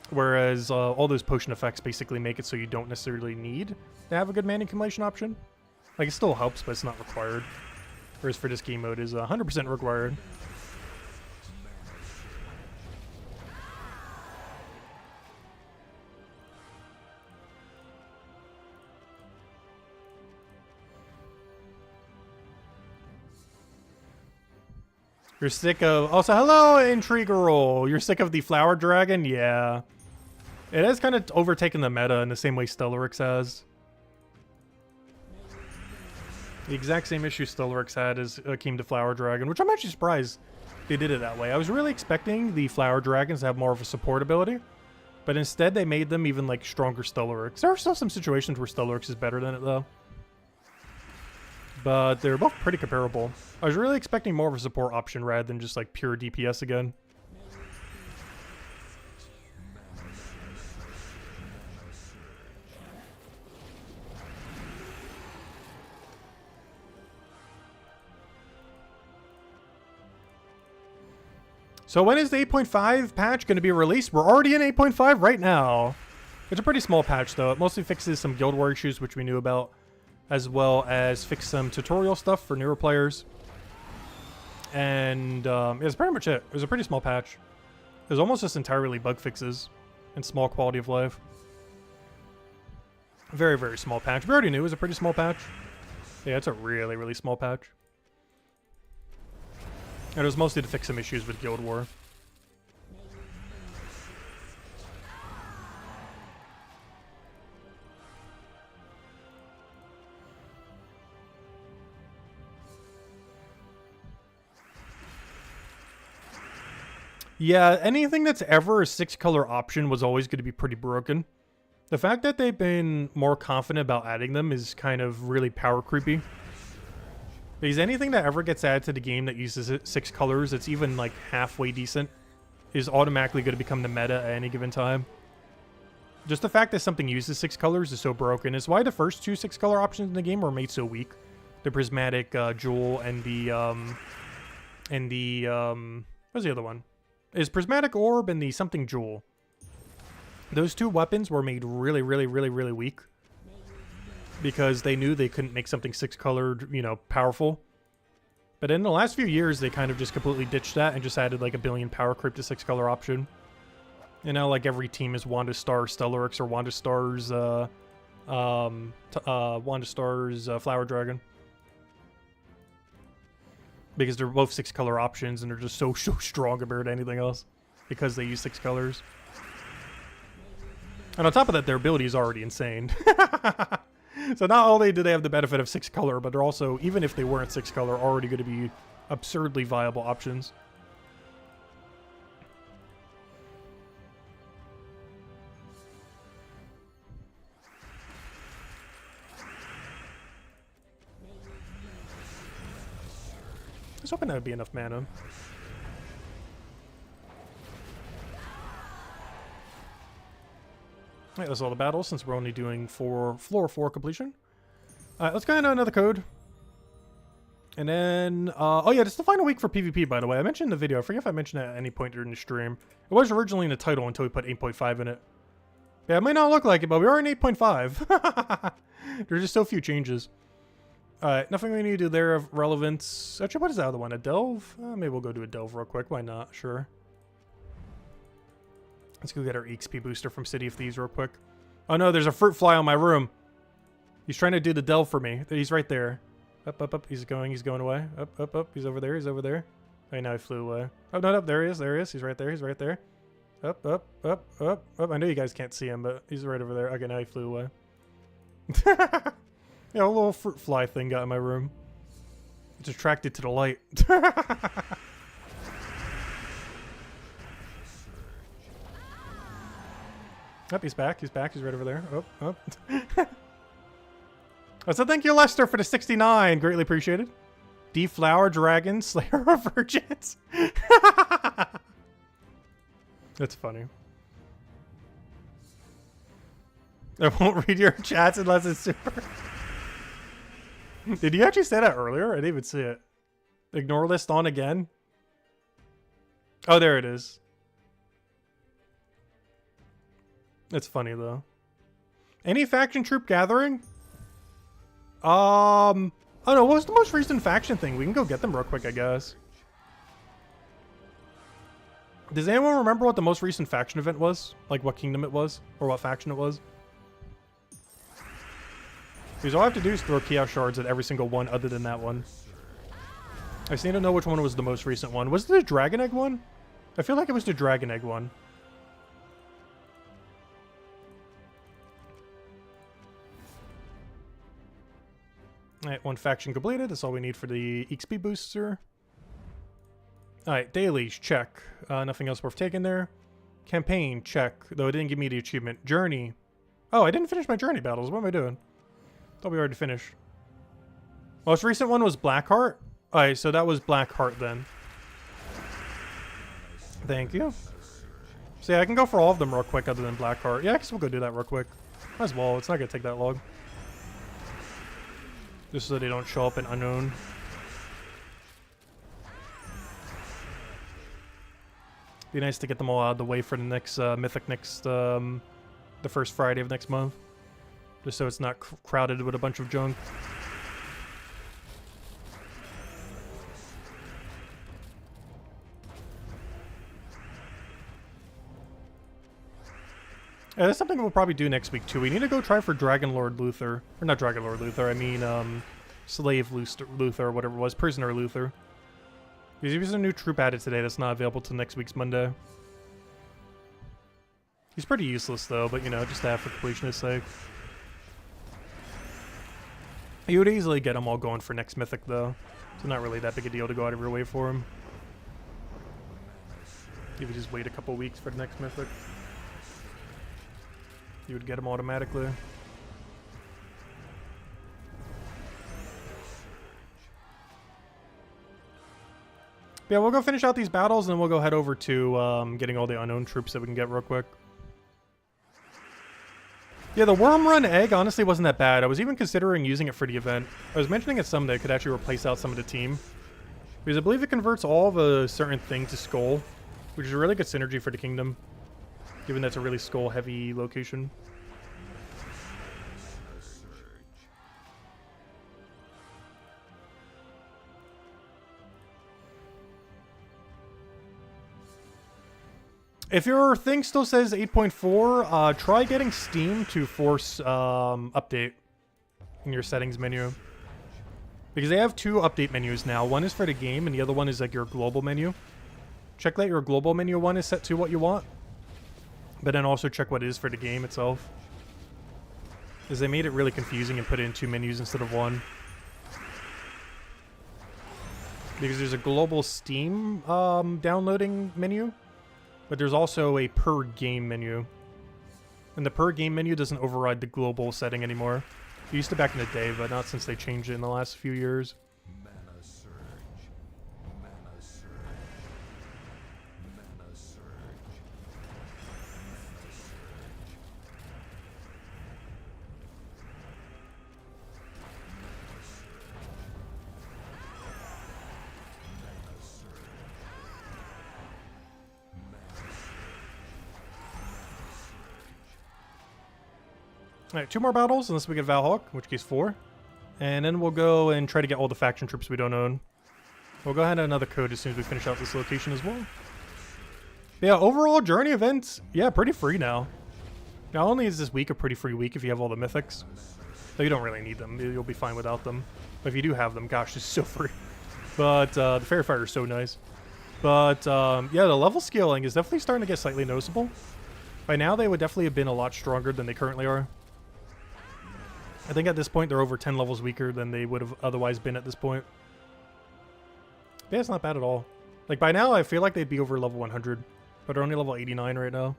[SPEAKER 1] Whereas all those potion effects basically make it so you don't necessarily need to have a good mana accumulation option. Like, it still helps, but it's not required. Whereas for this game mode is 100% required. You're sick of... Also, hello, Intrigueroll. You're sick of the Flower Dragon? Yeah. It has kind of overtaken the meta in the same way Stellaryx has. The exact same issue Stellaryx had as came to Flower Dragon, which I'm actually surprised they did it that way. I was really expecting the Flower Dragons to have more of a support ability, but instead they made them even, like, stronger Stellaryx. There are still some situations where Stellaryx is better than it, though. But they're both pretty comparable. I was really expecting more of a support option rather than just like pure DPS again. So when is the 8.5 patch going to be released? We're already in 8.5 right now. It's a pretty small patch though. It mostly fixes some Guild War issues which we knew about, as well as fix some tutorial stuff for newer players. And that's pretty much it. It was a pretty small patch. It was almost just entirely bug fixes and small quality of life. Very, very small patch. We already knew it was a pretty small patch. Yeah, it's a really, really small patch. And it was mostly to fix some issues with Guild War. Yeah, anything that's ever a 6-color option was always going to be pretty broken. The fact that they've been more confident about adding them is kind of really power creepy. Because anything that ever gets added to the game that uses 6 colors, that's even like halfway decent, is automatically going to become the meta at any given time. Just the fact that something uses 6 colors is so broken. It's why the first 2 6-color options in the game were made so weak. The Prismatic Jewel and the what's the other one? Is Prismatic Orb and the something Jewel. Those 2 weapons were made really, really, really, really weak. Because they knew they couldn't make something 6-colored, you know, powerful. But in the last few years, they kind of just completely ditched that and just added like a billion power creep to 6-color option. You know, like every team is Wanda Star Stellaryx or Wanda Star's, Wanda Star's Flower Dragon. Because they're both 6-color options and they're just so strong compared to anything else. Because they use 6 colors. And on top of that, their ability is already insane. So not only do they have the benefit of 6-color, but they're also, even if they weren't 6-color, already going to be absurdly viable options. I was hoping that would be enough mana. Alright, that's all the battles since we're only doing floor 4 completion. Alright, let's go into another code. And then, oh yeah, this is the final week for PvP, by the way. I mentioned in the video, I forget if I mentioned it at any point during the stream. It was originally in the title until we put 8.5 in it. Yeah, it might not look like it, but we are in 8.5. There's just so few changes. Alright, nothing we need to do there of relevance. Actually, what is that other one? A delve? Maybe we'll go do a delve real quick. Why not? Sure. Let's go get our XP booster from City of Thieves real quick. Oh no, there's a fruit fly on my room. He's trying to do the delve for me. He's right there. Up, up, up. He's going away. Up, up, up. He's over there. He's over there. Oh, now he flew away. Oh, no, no. There he is. There he is. He's right there. He's right there. Up, up, up, up, up. I know you guys can't see him, but he's right over there. Okay, now he flew away. Yeah, a little fruit fly thing got in my room. It's attracted to the light. Oh, he's back. He's back. He's right over there. Oh, oh. So thank you, Lester, for the 69. Greatly appreciated. Deflower Dragon, Slayer of Virgins. That's funny. I won't read your chats unless it's super. Did you actually say that earlier? I didn't even see it. Ignore list on again. Oh, there it is. It's funny though. Any faction troop gathering? I don't know. What was the most recent faction thing? We can go get them real quick, I guess. Does anyone remember what the most recent faction event was? Like what kingdom it was? Or what faction it was? Because all I have to do is throw chaos shards at every single one other than that one. I just need to know which one was the most recent one. Was it the Dragon Egg one? I feel like it was the Dragon Egg one. Alright, one faction completed. That's all we need for the XP booster. Alright, dailies, check. Nothing else worth taking there. Campaign, check. Though it didn't give me the achievement. Journey. Oh, I didn't finish my journey battles. What am I doing? Thought we already finished. Most recent one was Blackheart. Alright, so that was Blackheart then. Thank you. So yeah, I can go for all of them real quick other than Blackheart. Yeah, I guess we'll go do that real quick. Might as well. It's not going to take that long. Just so they don't show up in unknown. Be nice to get them all out of the way for the next Mythic the first Friday of next month. Just so it's not crowded with a bunch of junk. Yeah, that's something we'll probably do next week too. We need to go try for Dragon Lord Luther. Or not Dragon Lord Luther, I mean Slave Luther or whatever it was. Prisoner Luther. Because there's a new troop added today that's not available till next week's Monday. He's pretty useless though, but you know, just to have for completionist sake. You would easily get them all going for next Mythic though. It's not really that big a deal to go out of your way for him. You would just wait a couple weeks for the next Mythic. You would get them automatically. Yeah, we'll go finish out these battles and then we'll go head over to getting all the unknown troops that we can get real quick. Yeah, the Worm Run Egg honestly wasn't that bad. I was even considering using it for the event. I was mentioning it someday it could actually replace out some of the team. Because I believe it converts all of a certain thing to Skull, which is a really good synergy for the kingdom, given that's a really Skull heavy location. If your thing still says 8.4, try getting Steam to force update in your settings menu. Because they have two update menus now. One is for the game and the other one is like your global menu. Check that your global menu one is set to what you want. But then also check what it is for the game itself. Because they made it really confusing and put it in two menus instead of one. Because there's a global Steam downloading menu. But there's also a per game menu. And the per game menu doesn't override the global setting anymore. It used to back in the day, but not since they changed it in the last few years.
[SPEAKER 2] Mana surge. Mana surge. Mana surge. Mana surge.
[SPEAKER 1] Alright, 2 more battles, unless we get Valhawk, in which case 4. And then we'll go and try to get all the faction troops we don't own. We'll go ahead and another code as soon as we finish out this location as well. But yeah, overall, journey events, yeah, pretty free now. Not only is this week a pretty free week if you have all the mythics, though you don't really need them, you'll be fine without them. But if you do have them, gosh, it's so free. But the Fairy Fighter is so nice. But yeah, the level scaling is definitely starting to get slightly noticeable. By now, they would definitely have been a lot stronger than they currently are. I think at this point they're over 10 levels weaker than they would have otherwise been at this point. But yeah, it's not bad at all. Like by now I feel like they'd be over level 100, but they're only level 89 right now.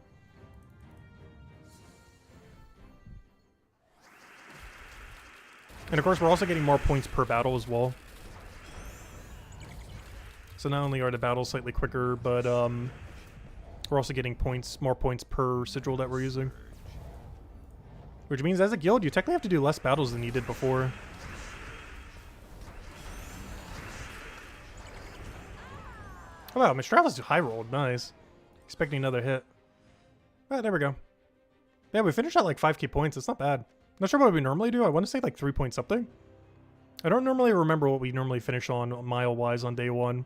[SPEAKER 1] And of course we're also getting more points per battle as well. So not only are the battles slightly quicker, but We're also getting points, more points per sigil that we're using. Which means as a guild, you technically have to do less battles than you did before. Oh wow, Mistralis high rolled. Nice. Expecting another hit. Alright, there we go. Yeah, we finished at like 5k points. It's not bad. Not sure what we normally do. I want to say like 3 point something. I don't normally remember what we normally finish on mile-wise on day 1.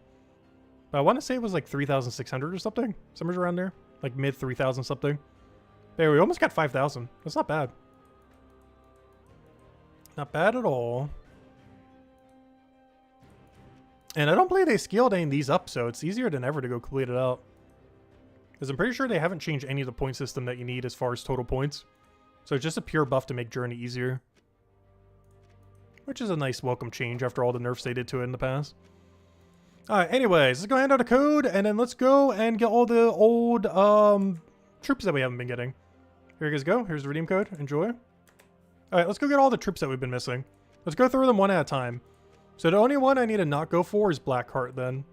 [SPEAKER 1] But I want to say it was like 3,600 or something. Somewhere around there. Like mid 3,000 something. There, we almost got 5,000. That's not bad. Not bad at all. And I don't believe they scaled any of these up, so it's easier than ever to go complete it out. Because I'm pretty sure they haven't changed any of the point system that you need as far as total points. So it's just a pure buff to make Journey easier. Which is a nice welcome change after all the nerfs they did to it in the past. Alright, anyways, let's go hand out a code, and then let's go and get all the old troops that we haven't been getting. Here you guys go. Here's the redeem code. Enjoy. Alright, let's go get all the troops that we've been missing. Let's go through them one at a time. So the only one I need to not go for is Blackheart then.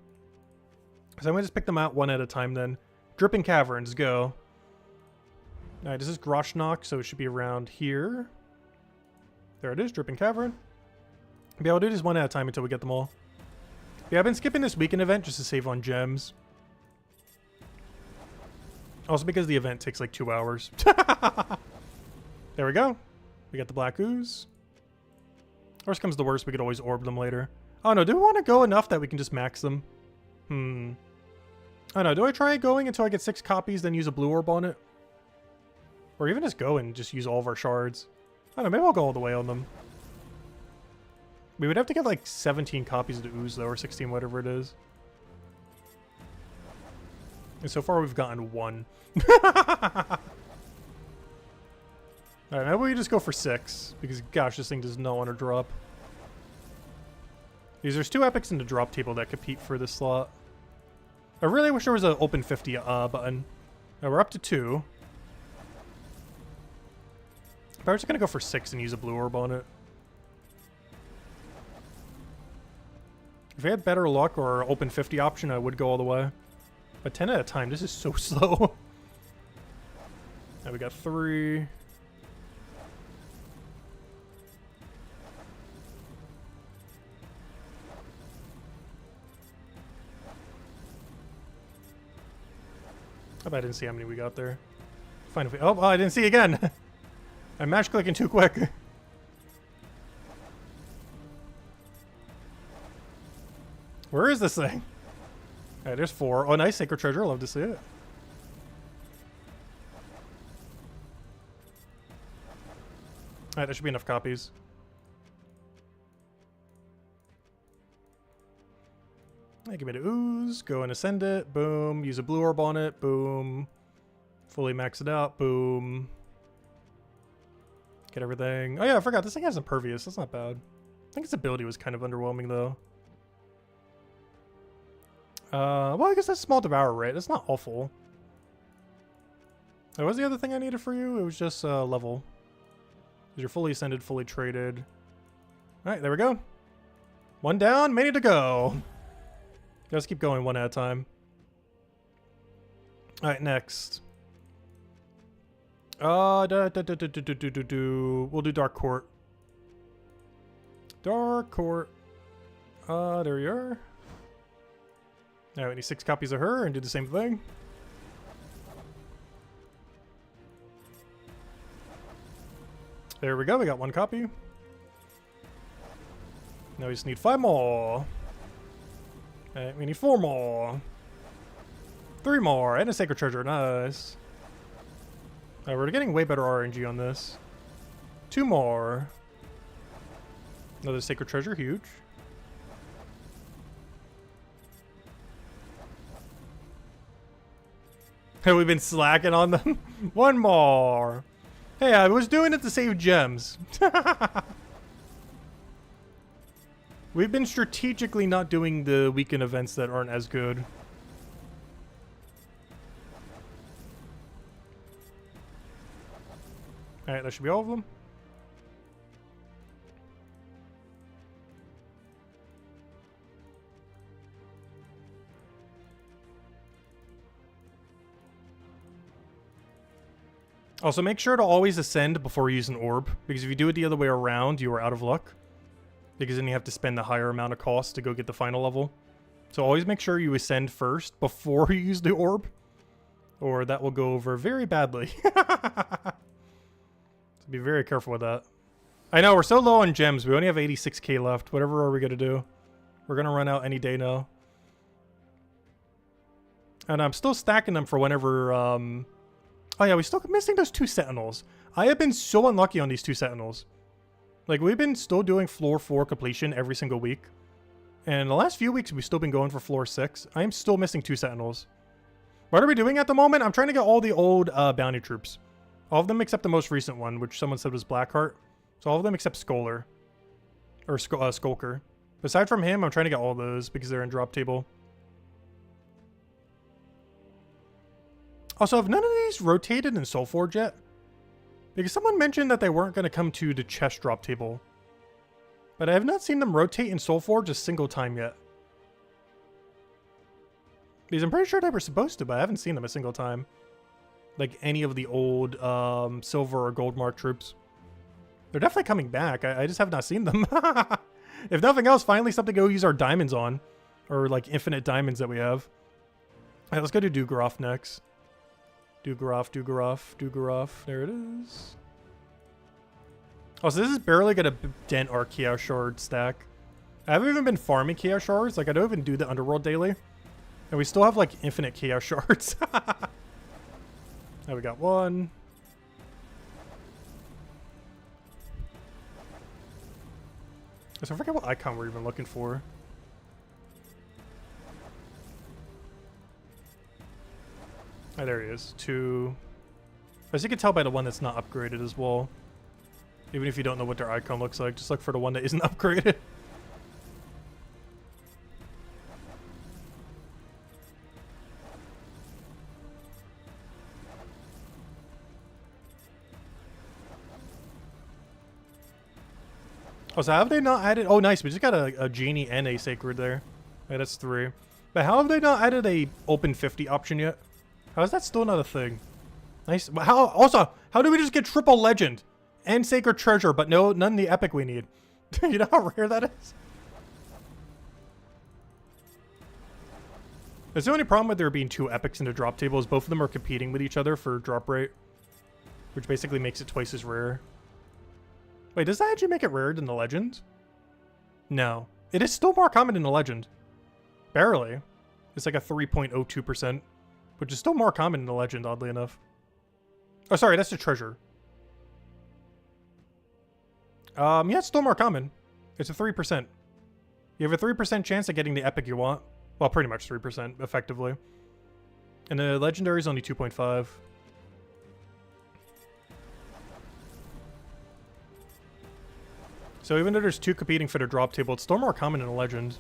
[SPEAKER 1] So I'm going to just pick them out one at a time then. Dripping Caverns, go. Alright, this is Groshnok, so it should be around here. There it is, Dripping Cavern. Yeah, I'll do this one at a time until we get them all. Yeah, I've been skipping this weekend event just to save on gems. Also because the event takes like 2 hours. There we go. We got the Black Ooze. Worst comes to worst, we could always orb them later. Oh no, do we want to go enough that we can just max them? I don't know, do I try going until I get 6 copies, then use a blue orb on it? Or even just go and just use all of our shards. I don't know, maybe I'll go all the way on them. We would have to get like 17 copies of the Ooze though, or 16, whatever it is. And so far we've gotten 1. Alright, maybe we just go for 6, because gosh, this thing does not want to drop. Because there's 2 epics in the drop table that compete for this slot. I really wish there was an open 50 button. Now we're up to 2. But we're just going to go for 6 and use a blue orb on it. If I had better luck or open 50 option, I would go all the way. But 10 at a time, this is so slow. Now we got 3. I bet I didn't see how many we got there. Fine if we, oh, I didn't see again. I'm mash clicking too quick. Where is this thing? Alright, there's 4. Oh, nice Sacred Treasure. Love to see it. Alright, there should be enough copies. Hey, give me the Ooze. Go and ascend it. Boom. Use a blue orb on it. Boom. Fully max it out. Boom. Get everything. Oh yeah, I forgot. This thing has Impervious. That's not bad. I think its ability was kind of underwhelming though. Well, I guess that's Small Devourer, right? That's not awful. What was the other thing I needed for you? It was just level. Because you're fully ascended, fully traded. Alright, there we go. 1 down, many to go. Let's keep going one at a time. Alright, next. We'll do Dark Court. Dark Court. There you are. Now we need 6 copies of her and do the same thing. There we go, we got 1 copy. Now we just need 5 more. Alright, we need 4 more. 3 more, and a Sacred Treasure, nice. Alright, we're getting way better RNG on this. 2 more. Another Sacred Treasure, huge. Have we been slacking on them? 1 more. Hey, I was doing it to save gems. We've been strategically not doing the weekend events that aren't as good. Alright, that should be all of them. Also, make sure to always ascend before you use an orb, because if you do it the other way around, you are out of luck. Because then you have to spend the higher amount of cost to go get the final level. So always make sure you ascend first before you use the orb, or that will go over very badly. So be very careful with that. I know, we're so low on gems. We only have 86k left. Whatever are we going to do? We're going to run out any day now. And I'm still stacking them for whenever... Oh yeah, we're still missing those 2 Sentinels. I have been so unlucky on these 2 Sentinels. Like, we've been still doing floor 4 completion every single week. And the last few weeks, we've still been going for floor 6. I am still missing 2 Sentinels. What are we doing at the moment? I'm trying to get all the old bounty troops. All of them except the most recent one, which someone said was Blackheart. So all of them except Scholar. Or Skulker. Aside from him, I'm trying to get all those because they're in drop table. Also, have none of these rotated in Soulforge yet? Because someone mentioned that they weren't going to come to the chest drop table. But I have not seen them rotate in Soulforge a single time yet. Because I'm pretty sure they were supposed to, but I haven't seen them a single time. Like any of the old silver or gold mark troops. They're definitely coming back. I just have not seen them. If nothing else, finally something to go use our diamonds on. Or like infinite diamonds that we have. Alright, let's go to Dugoroth next. Dugoroth. There it is. Oh, so this is barely going to dent our Chaos Shard stack. I haven't even been farming Chaos Shards. Like, I don't even do the Underworld daily. And we still have, like, infinite Chaos Shards. Now we got one. So I forget what icon we're even looking for. Oh, there he is. 2. As you can tell by the one that's not upgraded as well. Even if you don't know what their icon looks like, just look for the one that isn't upgraded. Oh, so have they not added... Oh, nice. We just got a Genie and a Sacred there. Okay, that's 3. But how have they not added a Open 50 option yet? How is that still not a thing? Nice. Also, how do we just get triple Legend and Sacred Treasure, but none the Epic we need? You know how rare that is? That's the only problem with there being 2 Epics in the drop table is both of them are competing with each other for drop rate. Which basically makes it twice as rare. Wait, does that actually make it rarer than the Legend? No. It is still more common in the Legend. Barely. It's like a 3.02%. Which is still more common in the Legend, oddly enough. Oh, sorry, that's the Treasure. Yeah, it's still more common. It's a 3%. You have a 3% chance of getting the Epic you want. Well, pretty much 3%, effectively. And the Legendary is only 2.5. So even though there's 2 competing for the drop table, it's still more common in a Legend.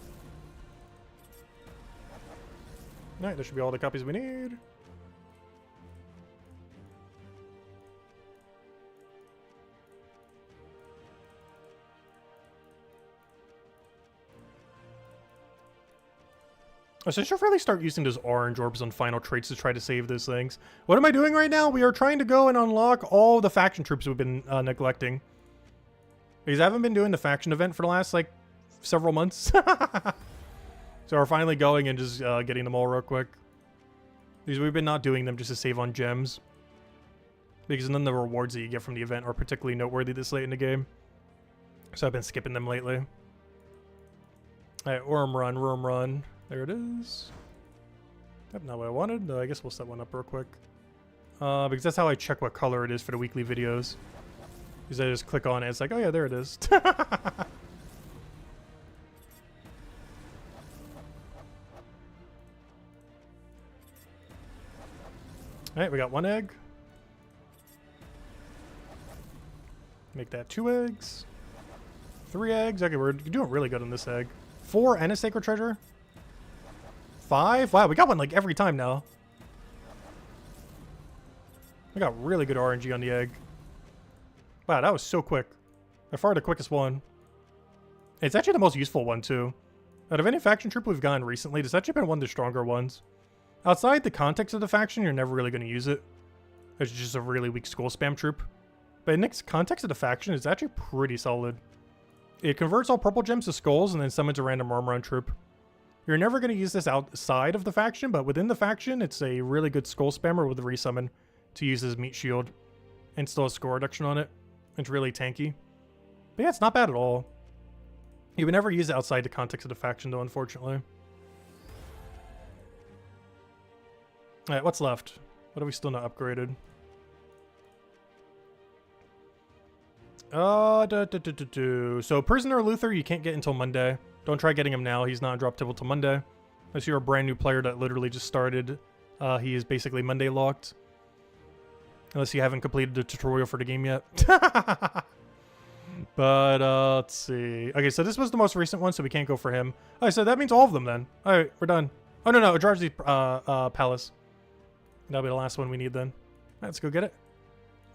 [SPEAKER 1] Alright, there should be all the copies we need. So I should really start using those orange orbs on final traits to try to save those things. What am I doing right now? We are trying to go and unlock all the faction troops we've been neglecting. Because I haven't been doing the faction event for the last, like, several months. So we're finally going and just getting them all real quick. Because we've been not doing them just to save on gems. Because none of the rewards that you get from the event are particularly noteworthy this late in the game. So I've been skipping them lately. Alright, Worm Run. There it is. Yep, not what I wanted. I guess we'll set one up real quick. Because that's how I check what color it is for the weekly videos. Because I just click on it, it's like, oh yeah, there it is. Alright, we got 1 egg. Make that 2 eggs. 3 eggs. Okay, we're doing really good on this egg. 4 and a Sacred Treasure. 5? Wow, we got one like every time now. We got really good RNG on the egg. Wow, that was so quick. By far the quickest one. It's actually the most useful one too. Out of any faction troop we've gotten recently, it's actually been one of the stronger ones. Outside the context of the faction, you're never really going to use it. It's just a really weak skull spam troop. But in the context of the faction, it's actually pretty solid. It converts all purple gems to skulls and then summons a random armor on troop. You're never going to use this outside of the faction, but within the faction, it's a really good skull spammer with a resummon to use as meat shield. And still has score reduction on it. It's really tanky. But yeah, it's not bad at all. You would never use it outside the context of the faction, though, unfortunately. Alright, what's left? What are we still not upgraded? So Prisoner Luther you can't get until Monday. Don't try getting him now. He's not drop table till Monday. Unless you're a brand new player that literally just started. He is basically Monday locked. Unless you haven't completed the tutorial for the game yet. But let's see. Okay, so this was the most recent one, so we can't go for him. Alright, so that means all of them then. Alright, we're done. Oh no, Drowsy's Palace. That'll be the last one we need then. Let's go get it.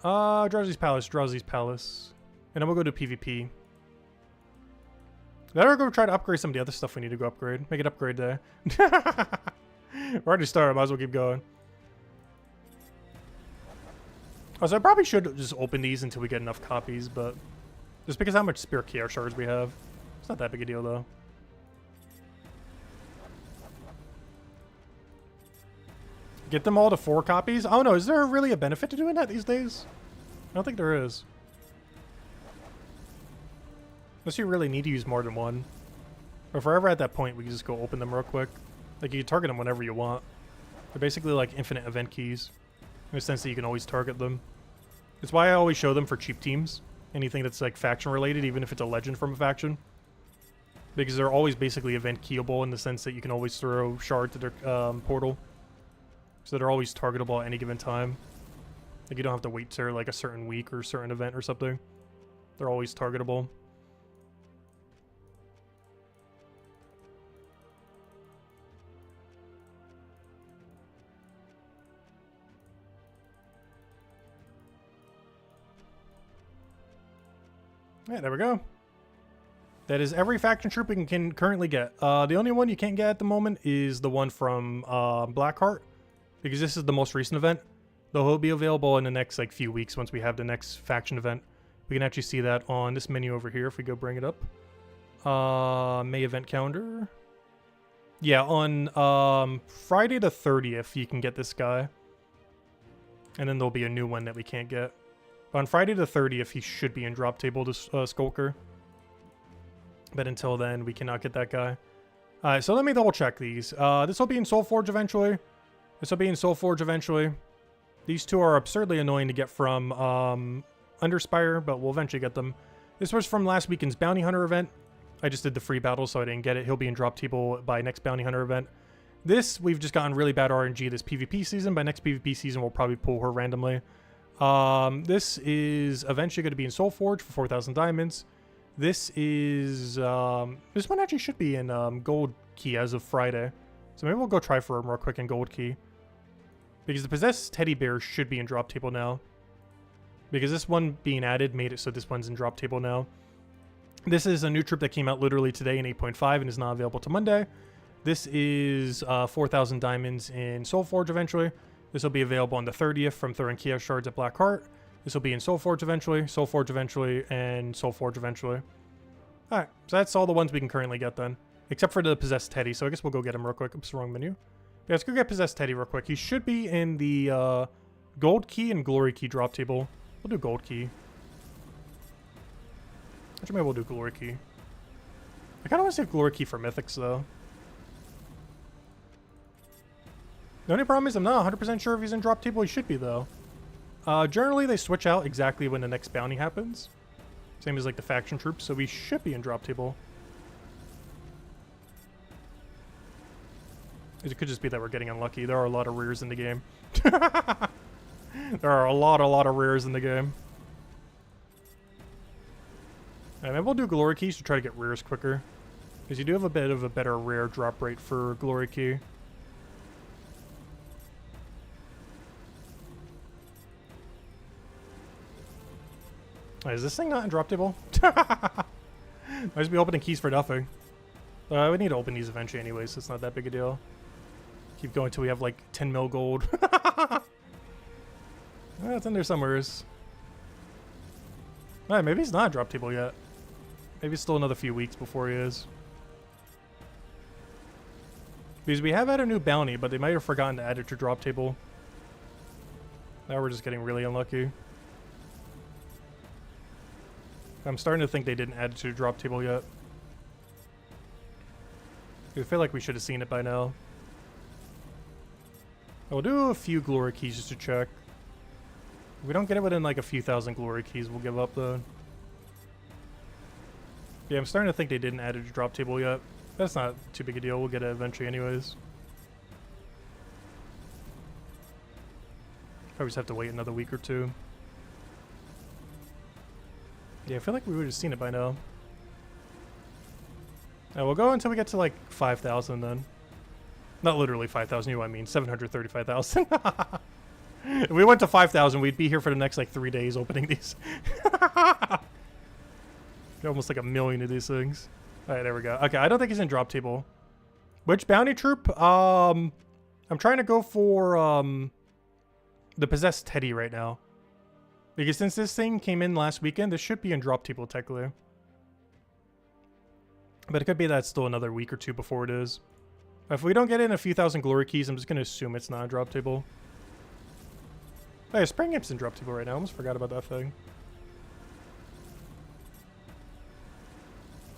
[SPEAKER 1] Drowsy's Palace. And then we'll go to PvP. Then we'll go try to upgrade some of the other stuff we need to go upgrade. Make it upgrade day. We're already started, might as well keep going. Oh, so I probably should just open these until we get enough copies, but just because how much Spirit Chaos shards we have. It's not that big a deal though. Get them all to 4 copies? Oh no, is there really a benefit to doing that these days? I don't think there is. Unless you really need to use more than one. Or if we're ever at that point, we can just go open them real quick. Like, you can target them whenever you want. They're basically like infinite event keys. In the sense that you can always target them. It's why I always show them for cheap teams. Anything that's like faction related, even if it's a legend from a faction. Because they're always basically event keyable in the sense that you can always throw shard to their portal. So they're always targetable at any given time. Like, you don't have to wait till like a certain week or a certain event or something. They're always targetable. Yeah, there we go. That is every faction troop we can currently get. The only one you can't get at the moment is the one from Blackheart, because this is the most recent event. Though he'll be available in the next like few weeks once we have the next faction event. We can actually see that on this menu over here if we go bring it up. May event calendar. Yeah, on Friday the 30th you can get this guy. And then there'll be a new one that we can't get. On Friday the 30th, he should be in drop table to Skulker. But until then, we cannot get that guy. Alright, so let me double check these. This will be in Soulforge eventually. These two are absurdly annoying to get from Underspire, but we'll eventually get them. This was from last weekend's Bounty Hunter event. I just did the free battle, so I didn't get it. He'll be in drop table by next Bounty Hunter event. This, we've just gotten really bad RNG this PvP season. By next PvP season, we'll probably pull her randomly. This is eventually going to be in Soulforge for 4,000 diamonds. This is, this one actually should be in, Gold Key as of Friday. So maybe we'll go try for him real quick in Gold Key. Because the Possessed Teddy Bear should be in drop table now. Because this one being added made it so this one's in drop table now. This is a new troop that came out literally today in 8.5 and is not available till Monday. This is, 4,000 diamonds in Soulforge eventually. This will be available on the 30th from throwing Chaos Shards at Blackheart. This will be in Soulforge eventually, and Soulforge eventually. Alright, so that's all the ones we can currently get then. Except for the Possessed Teddy, so I guess we'll go get him real quick. Oops, wrong menu. Yeah, let's go get Possessed Teddy real quick. He should be in the Gold Key and Glory Key drop table. We'll do Gold Key. Actually, maybe we'll do Glory Key. I kind of want to save Glory Key for Mythics, though. The only problem is I'm not 100% sure if he's in drop table. He should be, though. Generally, they switch out exactly when the next bounty happens. Same as, like, the faction troops, so we should be in drop table. It could just be that we're getting unlucky. There are a lot of rears in the game. There are a lot of rears in the game. Maybe we'll do Glory Keys to try to get rears quicker. Because you do have a bit of a better rare drop rate for Glory Key. Is this thing not in drop table? Might just be opening keys for nothing. We need to open these eventually anyway, so it's not that big a deal. Keep going till we have like 10 mil gold. It's in there somewhere. Alright, maybe he's not drop table yet. Maybe it's still another few weeks before he is. Because we have had a new bounty, but they might have forgotten to add it to drop table. Now we're just getting really unlucky. I'm starting to think they didn't add it to the drop table yet. I feel like we should have seen it by now. We'll do a few glory keys just to check. If we don't get it within like a few thousand glory keys, we'll give up though. Yeah, I'm starting to think they didn't add it to drop table yet. That's not too big a deal. We'll get it eventually anyways. Probably just have to wait another week or two. Yeah, I feel like we would have seen it by now. We'll go until we get to like 5,000 then. Not literally 5,000, you know what I mean. 735,000. If we went to 5,000, we'd be here for the next like 3 days opening these. Almost like a million of these things. Alright, there we go. Okay, I don't think he's in drop table. Which bounty troop? I'm trying to go for the possessed Teddy right now. Because since this thing came in last weekend, this should be in drop table technically. But it could be that it's still another week or two before it is. If we don't get in a few thousand glory keys, I'm just going to assume it's not a drop table. Oh yeah, Spring Imp's in drop table right now. I almost forgot about that thing.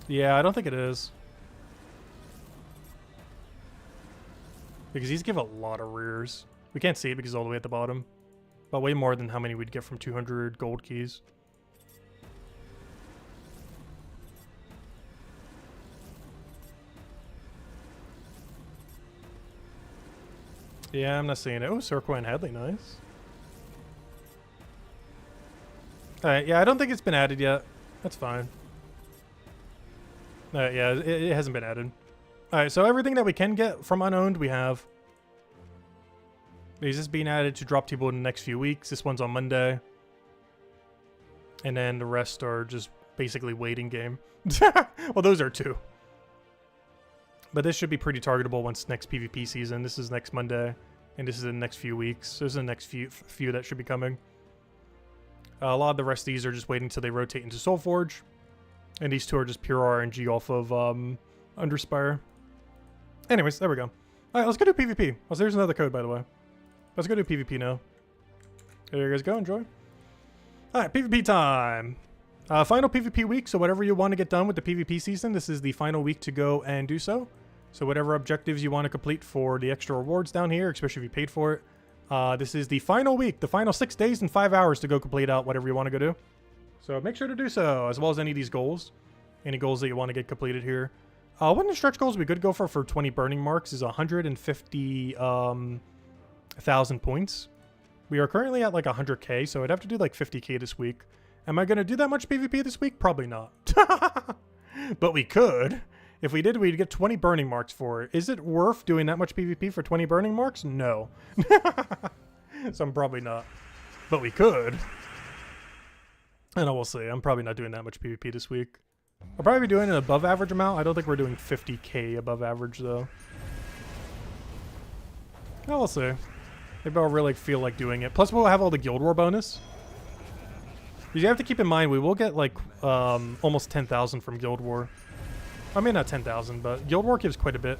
[SPEAKER 1] Yeah, I don't think it is. Because these give a lot of rears. We can't see it because it's all the way at the bottom. But way more than how many we'd get from 200 gold keys. Yeah, I'm not seeing it. Oh, Surquoise and Hadley, nice. Alright, yeah, I don't think it's been added yet. That's fine. Yeah, it hasn't been added. Alright, so everything that we can get from Unowned, we have. Is this being added to drop table in the next few weeks? This one's on Monday. And then the rest are just basically waiting game. Well, those are two. But this should be pretty targetable once next PvP season. This is next Monday. And this is in the next few weeks. Those are the next few that should be coming. A lot of the rest of these are just waiting until they rotate into Soulforge. And these two are just pure RNG off of Underspire. Anyways, there we go. Alright, let's go do PvP. Oh, so there's another code, by the way. Let's go do PvP now. There you guys go, enjoy. Alright, PvP time. Final PvP week, so whatever you want to get done with the PvP season, this is the final week to go and do so. So whatever objectives you want to complete for the extra rewards down here, especially if you paid for it. This is the final week, the final 6 days and 5 hours to go complete out whatever you want to go do. So make sure to do so, as well as any of these goals. Any goals that you want to get completed here. One of the stretch goals we could go for 20 burning marks is 150,000 points. We are currently at like 100k, so I'd have to do like 50k this week. Am I going to do that much PvP this week? Probably not. But we could. If we did, we'd get 20 burning marks for it. Is it worth doing that much PvP for 20 burning marks? No. So I'm probably not. But we could. And I will say, I'm probably not doing that much PvP this week. I'll probably be doing an above average amount. I don't think we're doing 50k above average, though. I will see. Maybe I'll really feel like doing it. Plus, we'll have all the Guild War bonus. You have to keep in mind, we will get like almost 10,000 from Guild War. I mean, not 10,000, but Guild War gives quite a bit.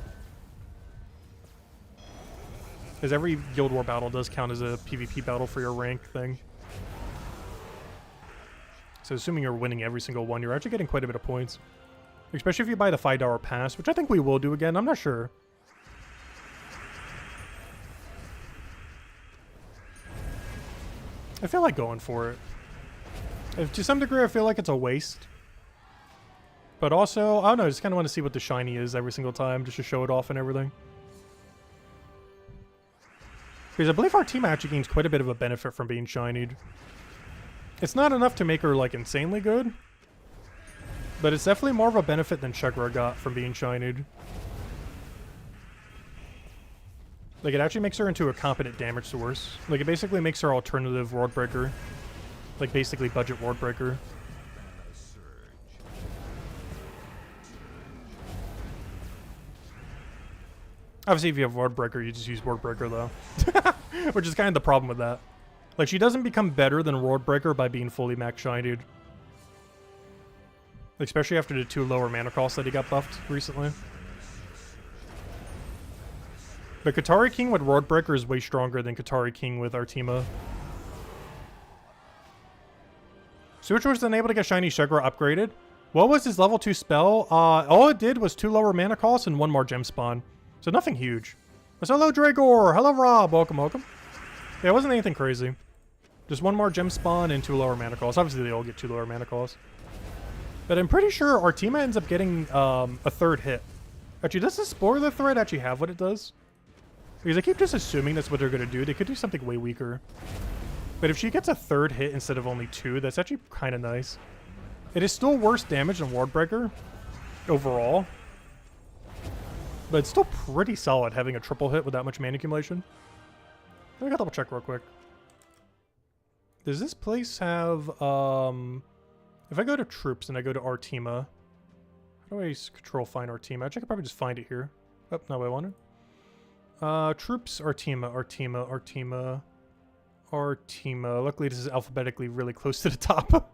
[SPEAKER 1] Because every Guild War battle does count as a PvP battle for your rank thing. So assuming you're winning every single one, you're actually getting quite a bit of points. Especially if you buy the $5 pass, which I think we will do again. I'm not sure. I feel like going for it. To some degree, I feel like it's a waste. But also, I don't know, I just kind of want to see what the shiny is every single time, just to show it off and everything. Because I believe our team actually gains quite a bit of a benefit from being shinied. It's not enough to make her, like, insanely good. But it's definitely more of a benefit than Chegra got from being shinied. Like, it actually makes her into a competent damage source. Like, it basically makes her alternative Ward Breaker. Like, basically budget Ward Breaker. Obviously, if you have Ward Breaker, you just use Ward Breaker, though. Which is kind of the problem with that. Like, she doesn't become better than Worldbreaker by being fully max shinied. Especially after the 2 lower mana costs that he got buffed recently. But Katari King with Worldbreaker is way stronger than Katari King with Artima. Switch was unable to get Shiny Sugar upgraded. What was his level 2 spell? All it did was 2 lower mana costs and 1 more gem spawn. So nothing huge. So hello Dragor! Hello Rob! Welcome, welcome. Yeah, it wasn't anything crazy. Just 1 more gem spawn and 2 lower mana costs. Obviously they all get 2 lower mana costs. But I'm pretty sure Artima ends up getting a 3rd hit. Actually, does the Spoiler Thread actually have what it does? Because I keep just assuming that's what they're going to do. They could do something way weaker. But if she gets a 3rd hit instead of only 2, that's actually kind of nice. It is still worse damage than Wardbreaker overall. But it's still pretty solid having a triple hit with that much mana accumulation. I gotta double check real quick. Does this place have, if I go to troops and I go to Artima, how do I control find Artima? Actually, I could probably just find it here. Oh, not what I wanted. Troops, Artima, Artima, Artima, Artima. Luckily, this is alphabetically really close to the top. Of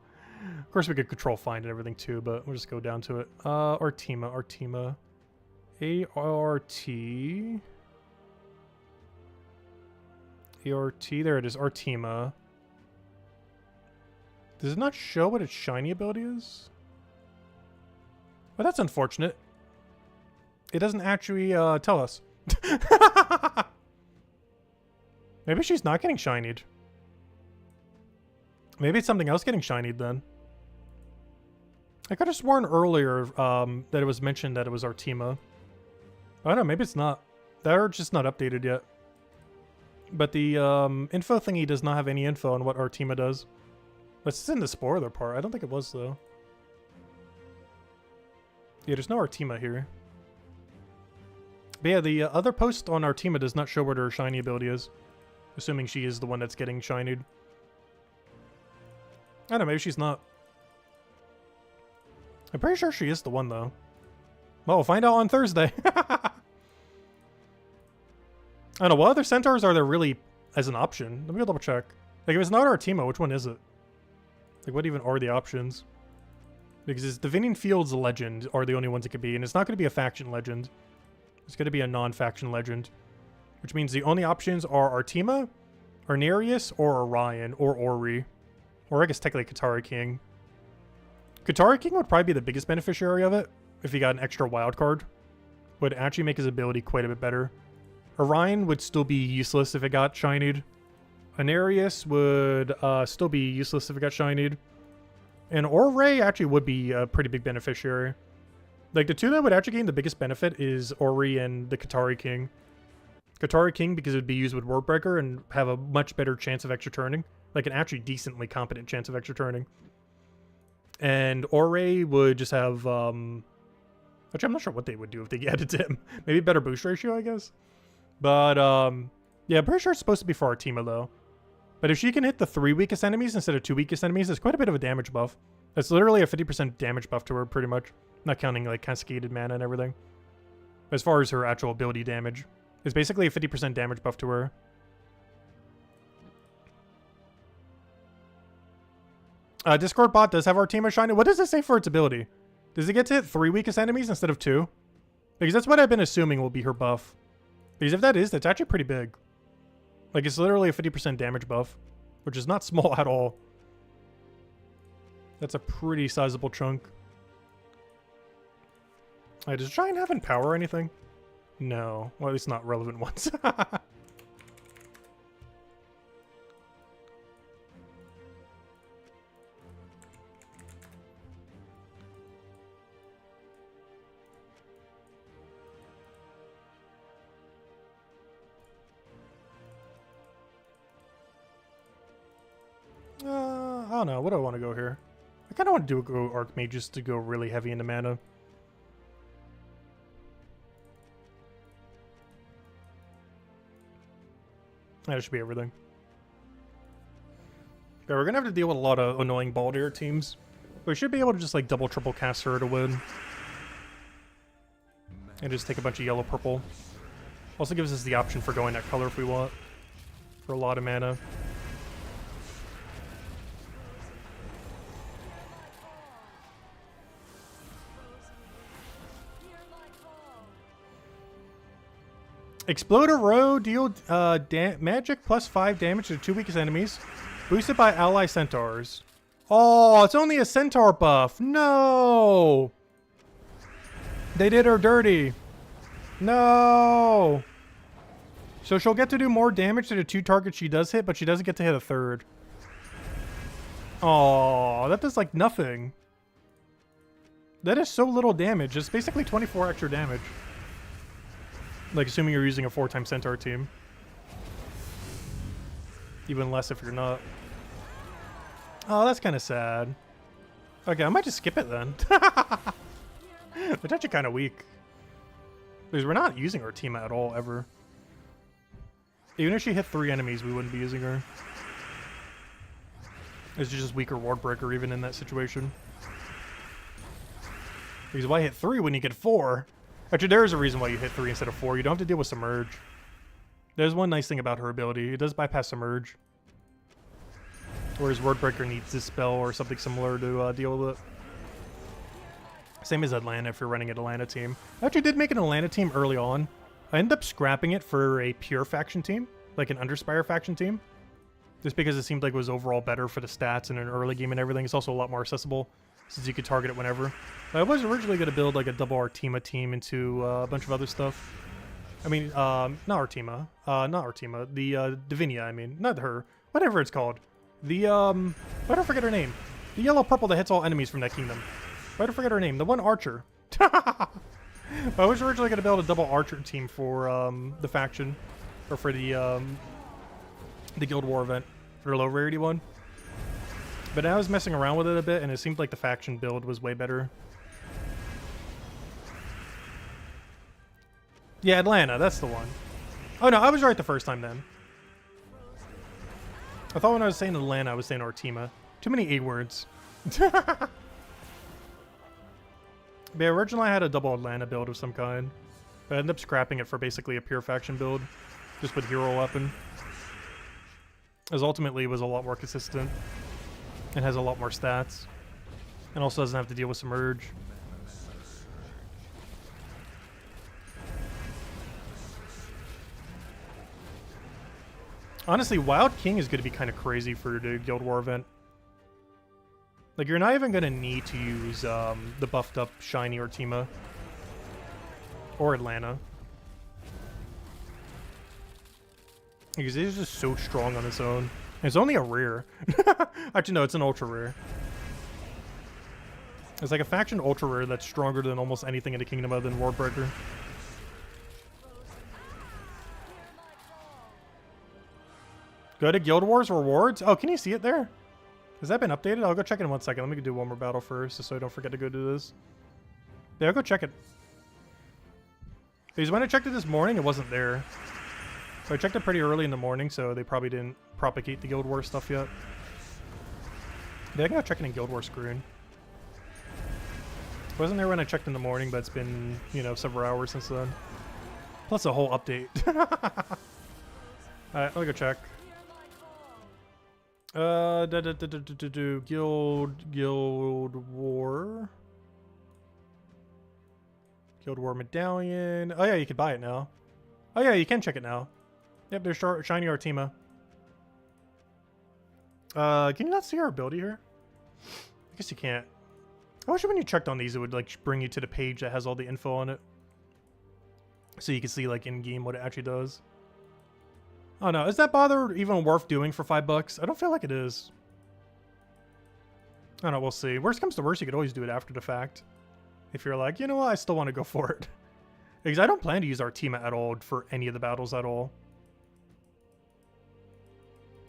[SPEAKER 1] course, we could control find and everything too, but we'll just go down to it. Artima, Artima. A-R-T. A-R-T, there it is, Artima. Does it not show what its shiny ability is? Well, that's unfortunate. It doesn't actually tell us. Maybe she's not getting shinied. Maybe it's something else getting shinied then. I could have sworn earlier that it was mentioned that it was Artima. I don't know, maybe it's not. They're just not updated yet. But the info thingy does not have any info on what Artima does. It's in the spoiler part. I don't think it was, though. Yeah, there's no Artima here. But yeah, the other post on Artima does not show what her shiny ability is. Assuming she is the one that's getting shinied. I don't know, maybe she's not. I'm pretty sure she is the one, though. Well, we'll find out on Thursday. I don't know, what other centaurs are there really as an option? Let me go double check. Like, if it's not Artima, which one is it? Like, what even are the options? Because it's Divining Fields Legend are the only ones it could be, and it's not going to be a faction legend. It's going to be a non-faction legend. Which means the only options are Artima, Arnarius, or Orion, or Ori. Or I guess technically Katari King. Katari King would probably be the biggest beneficiary of it, if he got an extra wild card. Would actually make his ability quite a bit better. Orion would still be useless if it got shinied. Anarius would still be useless if it got shinied. And Ori actually would be a pretty big beneficiary. Like, the two that would actually gain the biggest benefit is Ori and the Katari King. Katari King, because it would be used with Wordbreaker and have a much better chance of extra turning. Like, an actually decently competent chance of extra turning. And Ori would just have, which I'm not sure what they would do if they added him. Maybe better boost ratio, I guess. But, yeah, I'm pretty sure it's supposed to be for Artima, though. But if she can hit the 3 weakest enemies instead of 2 weakest enemies, it's quite a bit of a damage buff. It's literally a 50% damage buff to her, pretty much. Not counting, like, cascaded mana and everything. As far as her actual ability damage. It's basically a 50% damage buff to her. Discord bot does have Artima shiny. What does it say for its ability? Does it get to hit 3 weakest enemies instead of 2? Because that's what I've been assuming will be her buff. Because if that is, that's actually pretty big. Like, it's literally a 50% damage buff, which is not small at all. That's a pretty sizable chunk. Does Giant have Empower or anything? No. Well, at least not relevant ones. I don't know. What do I want to go here? I kind of want to do a go Archmage just to go really heavy into mana. That should be everything. Yeah, we're going to have to deal with a lot of annoying Baldur teams. We should be able to just like double triple cast her to win. And just take a bunch of yellow purple. Also gives us the option for going that color if we want. For a lot of mana. Exploder Row deal magic plus 5 damage to the 2 weakest enemies, boosted by ally centaurs. Oh, it's only a centaur buff. No! They did her dirty. No! So she'll get to do more damage to the 2 targets she does hit, but she doesn't get to hit a third. Oh, that does like nothing. That is so little damage. It's basically 24 extra damage. Like, assuming you're using a 4-time Centaur team. Even less if you're not. Oh, that's kind of sad. Okay, I might just skip it then. It's actually kind of weak. Because we're not using Artima at all, ever. Even if she hit 3 enemies, we wouldn't be using her. It's just weaker Ward Breaker even in that situation. Because why hit 3 when you get 4? Actually, there is a reason why you hit 3 instead of 4. You don't have to deal with Submerge. There's one nice thing about her ability. It does bypass Submerge. Whereas Wordbreaker needs Dispel or something similar to deal with it. Same as Atlanta if you're running an Atlanta team. I actually did make an Atlanta team early on. I ended up scrapping it for a pure faction team. Like an Underspire faction team. Just because it seemed like it was overall better for the stats in an early game and everything. It's also a lot more accessible since you could target it whenever. I was originally going to build like a double Artima team into a bunch of other stuff. I mean, not Artima. The Divinia, I mean. Not her. Whatever it's called. The, why do I forget her name? The yellow-purple that hits all enemies from that kingdom. Why do I forget her name? The one archer. I was originally going to build a double archer team for the faction. Or for the Guild War event. For the low rarity one. But I was messing around with it a bit, and it seemed like the faction build was way better. Yeah, Atlanta, that's the one. Oh no, I was right the first time then. I thought when I was saying Atlanta, I was saying Artima. Too many A words. But yeah, originally I had a double Atlanta build of some kind. But I ended up scrapping it for basically a pure faction build. Just with hero weapon. As ultimately it was a lot more consistent. It has a lot more stats. And also doesn't have to deal with Submerge. Honestly, Wild King is going to be kind of crazy for the Guild War event. Like, you're not even going to need to use the buffed up Shiny Artima. Or Atlanta. Because it is just so strong on its own. And it's only a rare. Actually, no, it's an ultra rare. It's like a faction ultra rare that's stronger than almost anything in the Kingdom other than Warbreaker. Go to Guild Wars rewards? Oh, can you see it there? Has that been updated? I'll go check it in 1 second. Let me do one more battle first, just so I don't forget to go do this. Yeah, I'll go check it. Because when I checked it this morning, it wasn't there. So I checked it pretty early in the morning, so they probably didn't propagate the Guild Wars stuff yet. Yeah, I can go check it in Guild Wars screen. It wasn't there when I checked in the morning, but it's been, you know, several hours since then. Plus a whole update. Alright, let me go check. Guild War. Guild War Medallion. Oh yeah, you can buy it now. Oh yeah, you can check it now. Yep, there's Shiny Artima. Can you not see our ability here? I guess you can't. I wish when you checked on these, it would like bring you to the page that has all the info on it. So you can see like in-game what it actually does. Oh no, is that bother even worth doing for $5? I don't feel like it is. I don't know, we'll see. Worst comes to worst, you could always do it after the fact. If you're like, you know what, I still want to go for it. Because I don't plan to use Artima at all for any of the battles at all.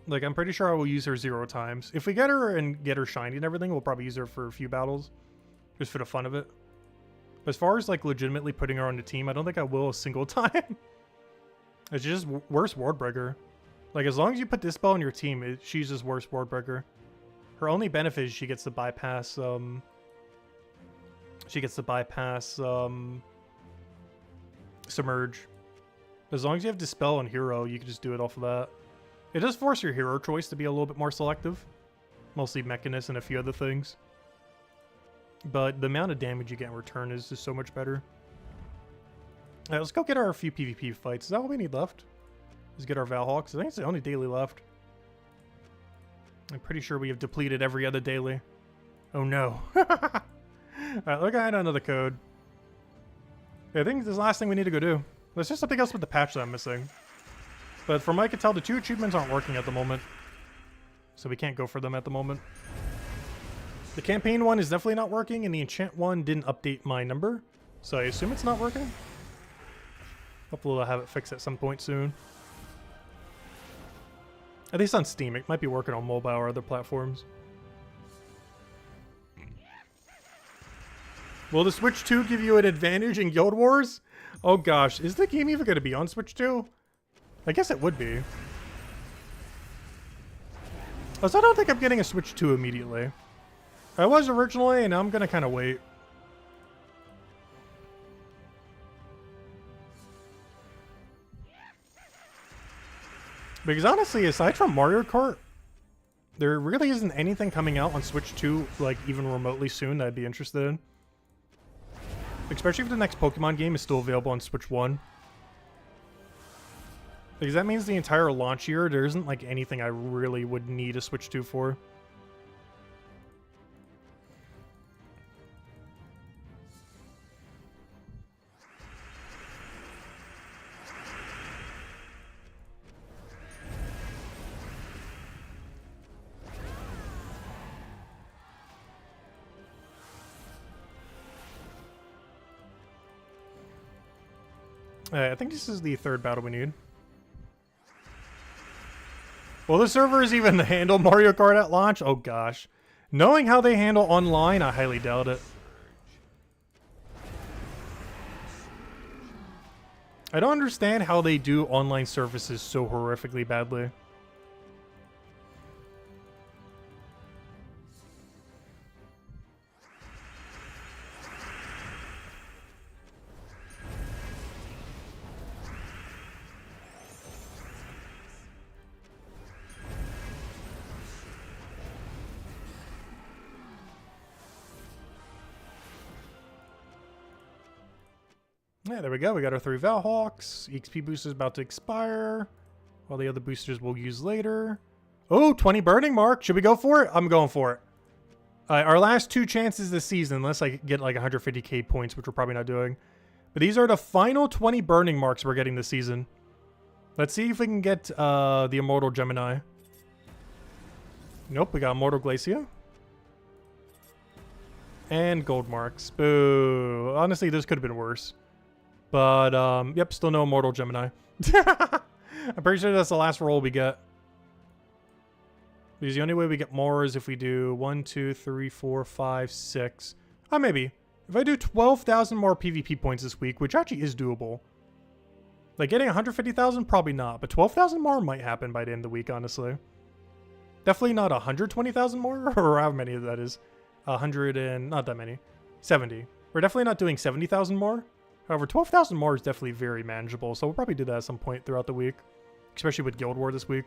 [SPEAKER 1] Like, I'm pretty sure I will use her 0 times. If we get her and get her shiny and everything, we'll probably use her for a few battles. Just for the fun of it. But as far as, like, legitimately putting her on the team, I don't think I will a single time. It's just worse Wardbreaker. Like, as long as you put Dispel on your team, she's just worse Wardbreaker. Her only benefit is she gets to bypass, Submerge. As long as you have Dispel and Hero, you can just do it off of that. It does force your hero choice to be a little bit more selective. Mostly Mechanist and a few other things. But the amount of damage you get in return is just so much better. Alright, let's go get our few PvP fights. Is that what we need left? Let's get our Valhawks. I think it's the only daily left. I'm pretty sure we have depleted every other daily. Oh no. Alright, look at another code. Yeah, I think this is the last thing we need to go do. There's just something else with the patch that I'm missing. But from what I can tell, the 2 achievements aren't working at the moment. So we can't go for them at the moment. The campaign one is definitely not working, and the enchant one didn't update my number. So I assume it's not working. Hopefully we'll have it fixed at some point soon. At least on Steam. It might be working on mobile or other platforms. Will the Switch 2 give you an advantage in Guild Wars? Oh gosh, is the game even going to be on Switch 2? I guess it would be. Also, I don't think I'm getting a Switch 2 immediately. I was originally, and now I'm going to kind of wait. Because honestly, aside from Mario Kart, there really isn't anything coming out on Switch 2, like, even remotely soon that I'd be interested in. Especially if the next Pokemon game is still available on Switch 1. Because that means the entire launch year, there isn't, like, anything I really would need a Switch 2 for. I think this is the 3rd battle we need. Will the servers even handle Mario Kart at launch? Oh gosh. Knowing how they handle online, I highly doubt it. I don't understand how they do online services so horrifically badly. Yeah, there we go. We got our 3 Valhawks. XP boost is about to expire. All the other boosters we'll use later. Oh, 20 burning mark. Should we go for it? I'm going for it. Our last 2 chances this season, unless I get like 150k points, which we're probably not doing. But these are the final 20 burning marks we're getting this season. Let's see if we can get the Immortal Gemini. Nope, we got Immortal Glacia. And gold marks. Boo. Honestly, this could have been worse. But, yep, still no Immortal Gemini. I'm pretty sure that's the last roll we get. Because the only way we get more is if we do 1, 2, 3, 4, 5, 6. Oh, maybe. If I do 12,000 more PvP points this week, which actually is doable. Like, getting 150,000? Probably not. But 12,000 more might happen by the end of the week, honestly. Definitely not 120,000 more, or how many that is. 100 and... not that many. 70. We're definitely not doing 70,000 more. However, 12,000 more is definitely very manageable, so we'll probably do that at some point throughout the week. Especially with Guild War this week.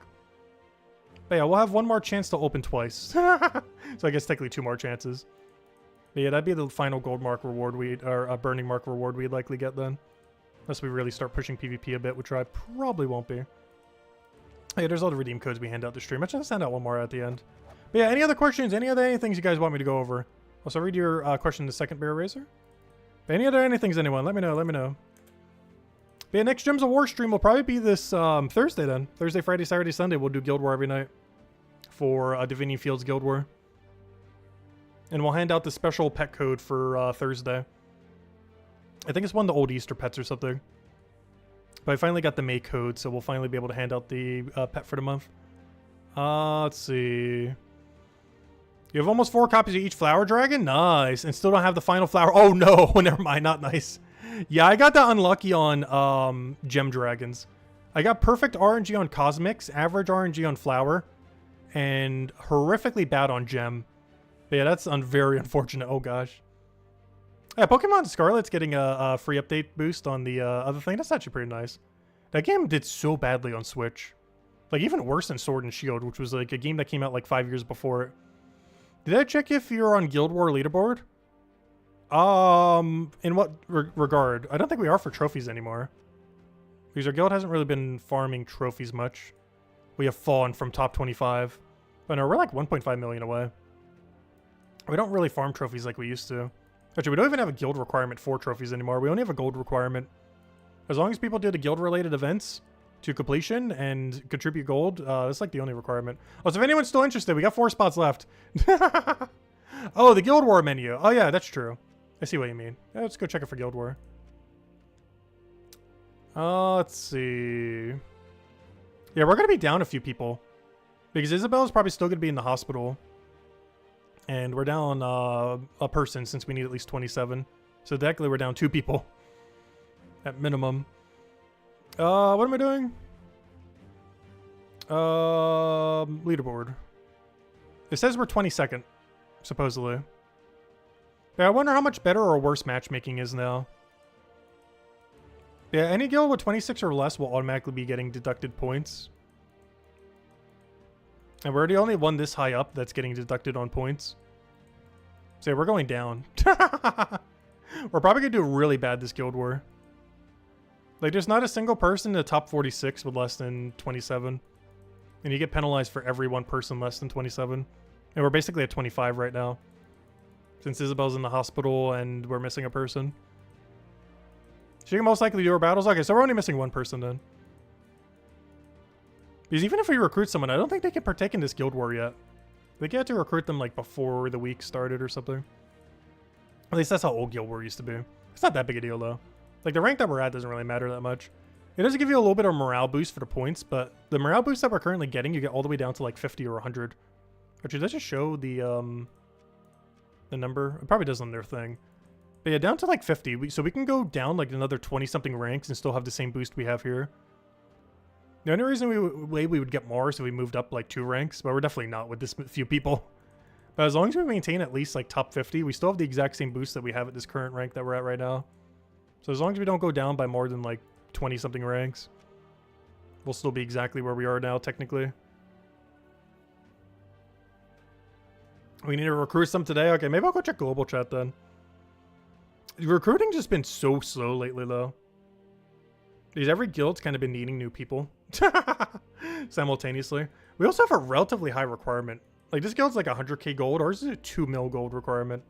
[SPEAKER 1] But yeah, we'll have 1 more chance to open twice. So I guess technically 2 more chances. But yeah, that'd be the final gold mark reward or a burning mark reward we'd likely get then. Unless we really start pushing PvP a bit, which I probably won't be. Yeah, there's all the redeem codes we hand out to stream. I should send out 1 more at the end. But yeah, any other questions? Any things you guys want me to go over? Also, read your question in the second Bear Razor. Any other anythings, anyone? Let me know, let me know. But yeah, next Gems of War stream will probably be this Thursday then. Thursday, Friday, Saturday, Sunday, we'll do Guild War every night. For Divinian Fields Guild War. And we'll hand out the special pet code for Thursday. I think it's one of the old Easter pets or something. But I finally got the May code, so we'll finally be able to hand out the pet for the month. Let's see. You have almost 4 copies of each flower dragon? Nice. And still don't have the final flower. Oh no, never mind, not nice. Yeah, I got that unlucky on gem dragons. I got perfect RNG on cosmics, average RNG on flower, and horrifically bad on gem. But yeah, that's very unfortunate. Oh gosh. Yeah, Pokemon Scarlet's getting a free update boost on the other thing. That's actually pretty nice. That game did so badly on Switch. Like even worse than Sword and Shield, which was like a game that came out like 5 years before it. Did I check if you're on Guild War leaderboard? In what regard? I don't think we are for trophies anymore. Because our guild hasn't really been farming trophies much. We have fallen from top 25. But no, we're like 1.5 million away. We don't really farm trophies like we used to. Actually, we don't even have a guild requirement for trophies anymore. We only have a gold requirement. As long as people do the guild-related events to completion and contribute gold, that's like the only requirement. Oh, so if anyone's still interested, we got 4 spots left. Oh, the Guild War menu. Oh yeah, that's true. I see what you mean. Yeah, let's go check it for Guild War. Let's see. Yeah, we're gonna be down a few people. Because Isabel's probably still gonna be in the hospital. And we're down a person since we need at least 27. So technically we're down 2 people. At minimum. What am I doing? Leaderboard. It says we're 22nd, supposedly. Yeah, I wonder how much better or worse matchmaking is now. Yeah, any guild with 26 or less will automatically be getting deducted points. And we're the only one this high up that's getting deducted on points. So yeah, we're going down. We're probably gonna do really bad this guild war. Like, there's not a single person in the top 46 with less than 27. And you get penalized for every one person less than 27. And we're basically at 25 right now. Since Isabel's in the hospital and we're missing a person. She can most likely do her battles. Okay, so we're only missing 1 person then. Because even if we recruit someone, I don't think they can partake in this guild war yet. I think you have to recruit them like before the week started or something. At least that's how old guild war used to be. It's not that big a deal though. Like, the rank that we're at doesn't really matter that much. It does give you a little bit of morale boost for the points, but the morale boost that we're currently getting, you get all the way down to like 50 or 100. Actually, does it show the number? It probably does on their thing. But yeah, down to like 50. So we can go down like another 20-something ranks and still have the same boost we have here. The only reason we would get more is if we moved up like 2 ranks, but we're definitely not with this few people. But as long as we maintain at least like top 50, we still have the exact same boost that we have at this current rank that we're at right now. So as long as we don't go down by more than like 20-something ranks, we'll still be exactly where we are now, technically. We need to recruit some today. Okay, maybe I'll go check global chat then. Recruiting just been so slow lately, though. Because every guild's kind of been needing new people. Simultaneously. We also have a relatively high requirement. Like, this guild's like 100k gold. Ours is a 2 mil gold requirement.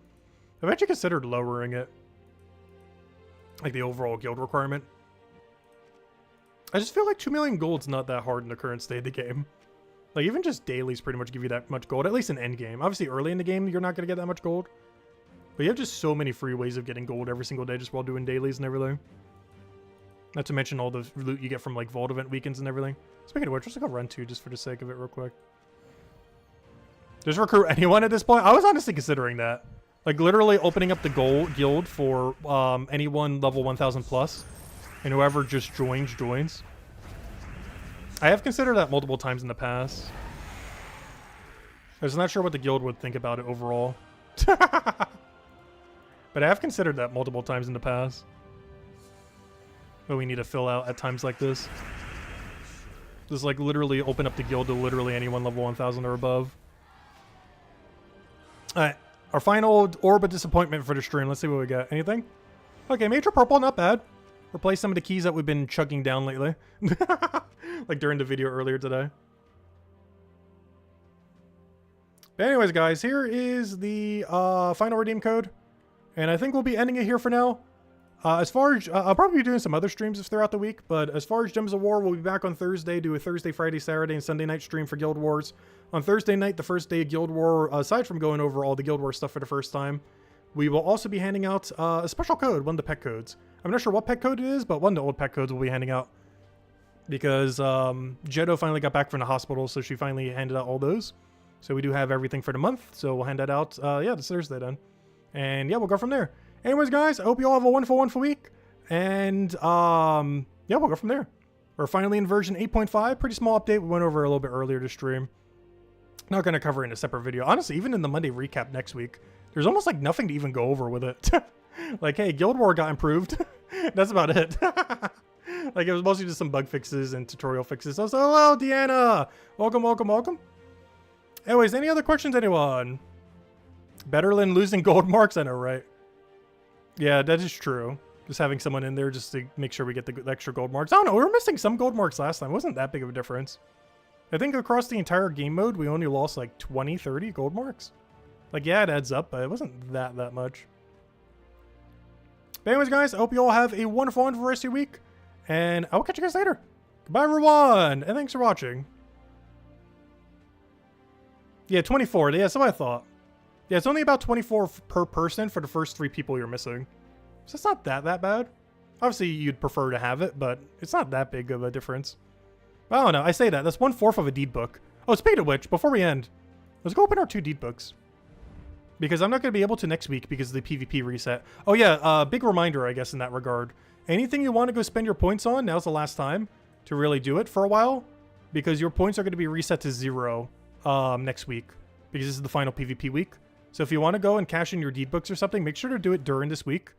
[SPEAKER 1] I've actually considered lowering it. Like the overall guild requirement. I just feel like 2 million gold's not that hard in the current state of the game. Like, even just dailies pretty much give you that much gold, at least in endgame. Obviously, early in the game, you're not going to get that much gold. But you have just so many free ways of getting gold every single day just while doing dailies and everything. Not to mention all the loot you get from, like, Vault event weekends and everything. Speaking of which, let's go run 2 just for the sake of it real quick. Just recruit anyone at this point? I was honestly considering that. Like, literally opening up the guild for anyone level 1000 plus. And whoever just joins. I have considered that multiple times in the past. I was not sure what the guild would think about it overall. But I have considered that multiple times in the past. But we need to fill out at times like this. Just like literally open up the guild to literally anyone level 1000 or above. Alright. Our final orb of disappointment for the stream. Let's see what we got. Anything? Okay, major purple, not bad. Replace some of the keys that we've been chugging down lately. Like during the video earlier today. But anyways, guys, here is the final redeem code. And I think we'll be ending it here for now. As far as, I'll probably be doing some other streams throughout the week, but as far as Gems of War, we'll be back on Thursday, do a Thursday, Friday, Saturday, and Sunday night stream for Guild Wars. On Thursday night, the first day of Guild War, aside from going over all the Guild War stuff for the first time, we will also be handing out a special code, one of the pet codes. I'm not sure what pet code it is, but one of the old pet codes we'll be handing out. Because Jetto finally got back from the hospital, so she finally handed out all those. So we do have everything for the month, so we'll hand that out, yeah, this Thursday then. And yeah, we'll go from there. Anyways, guys, I hope you all have a wonderful week. And, yeah, we'll go from there. We're finally in version 8.5. Pretty small update. We went over a little bit earlier to stream. Not going to cover it in a separate video. Honestly, even in the Monday recap next week, there's almost like nothing to even go over with it. Like, hey, Guild War got improved. That's about it. Like, it was mostly just some bug fixes and tutorial fixes. So, hello, Deanna. Welcome. Anyways, any other questions, anyone? Better than losing gold marks? I know, right? Yeah, that is true. Just having someone in there just to make sure we get the extra gold marks. I don't know, we were missing some gold marks last time. It wasn't that big of a difference. I think across the entire game mode, we only lost like 20, 30 gold marks. Like, yeah, it adds up, but it wasn't that much. But anyways, guys, I hope you all have a wonderful, wonderful rest of your week. And I will catch you guys later. Goodbye, everyone. And thanks for watching. Yeah, 24. Yeah, that's what I thought. Yeah, it's only about 24 per person for the first 3 people you're missing. So it's not that bad. Obviously, you'd prefer to have it, but it's not that big of a difference. I don't know. I say that. That's 1/4 of a deed book. Oh, speaking of which, before we end, let's go open our 2 deed books. Because I'm not going to be able to next week because of the PvP reset. Oh yeah, big reminder, I guess, in that regard. Anything you want to go spend your points on, now's the last time to really do it for a while. Because your points are going to be reset to 0 next week. Because this is the final PvP week. So if you want to go and cash in your deed books or something, make sure to do it during this week.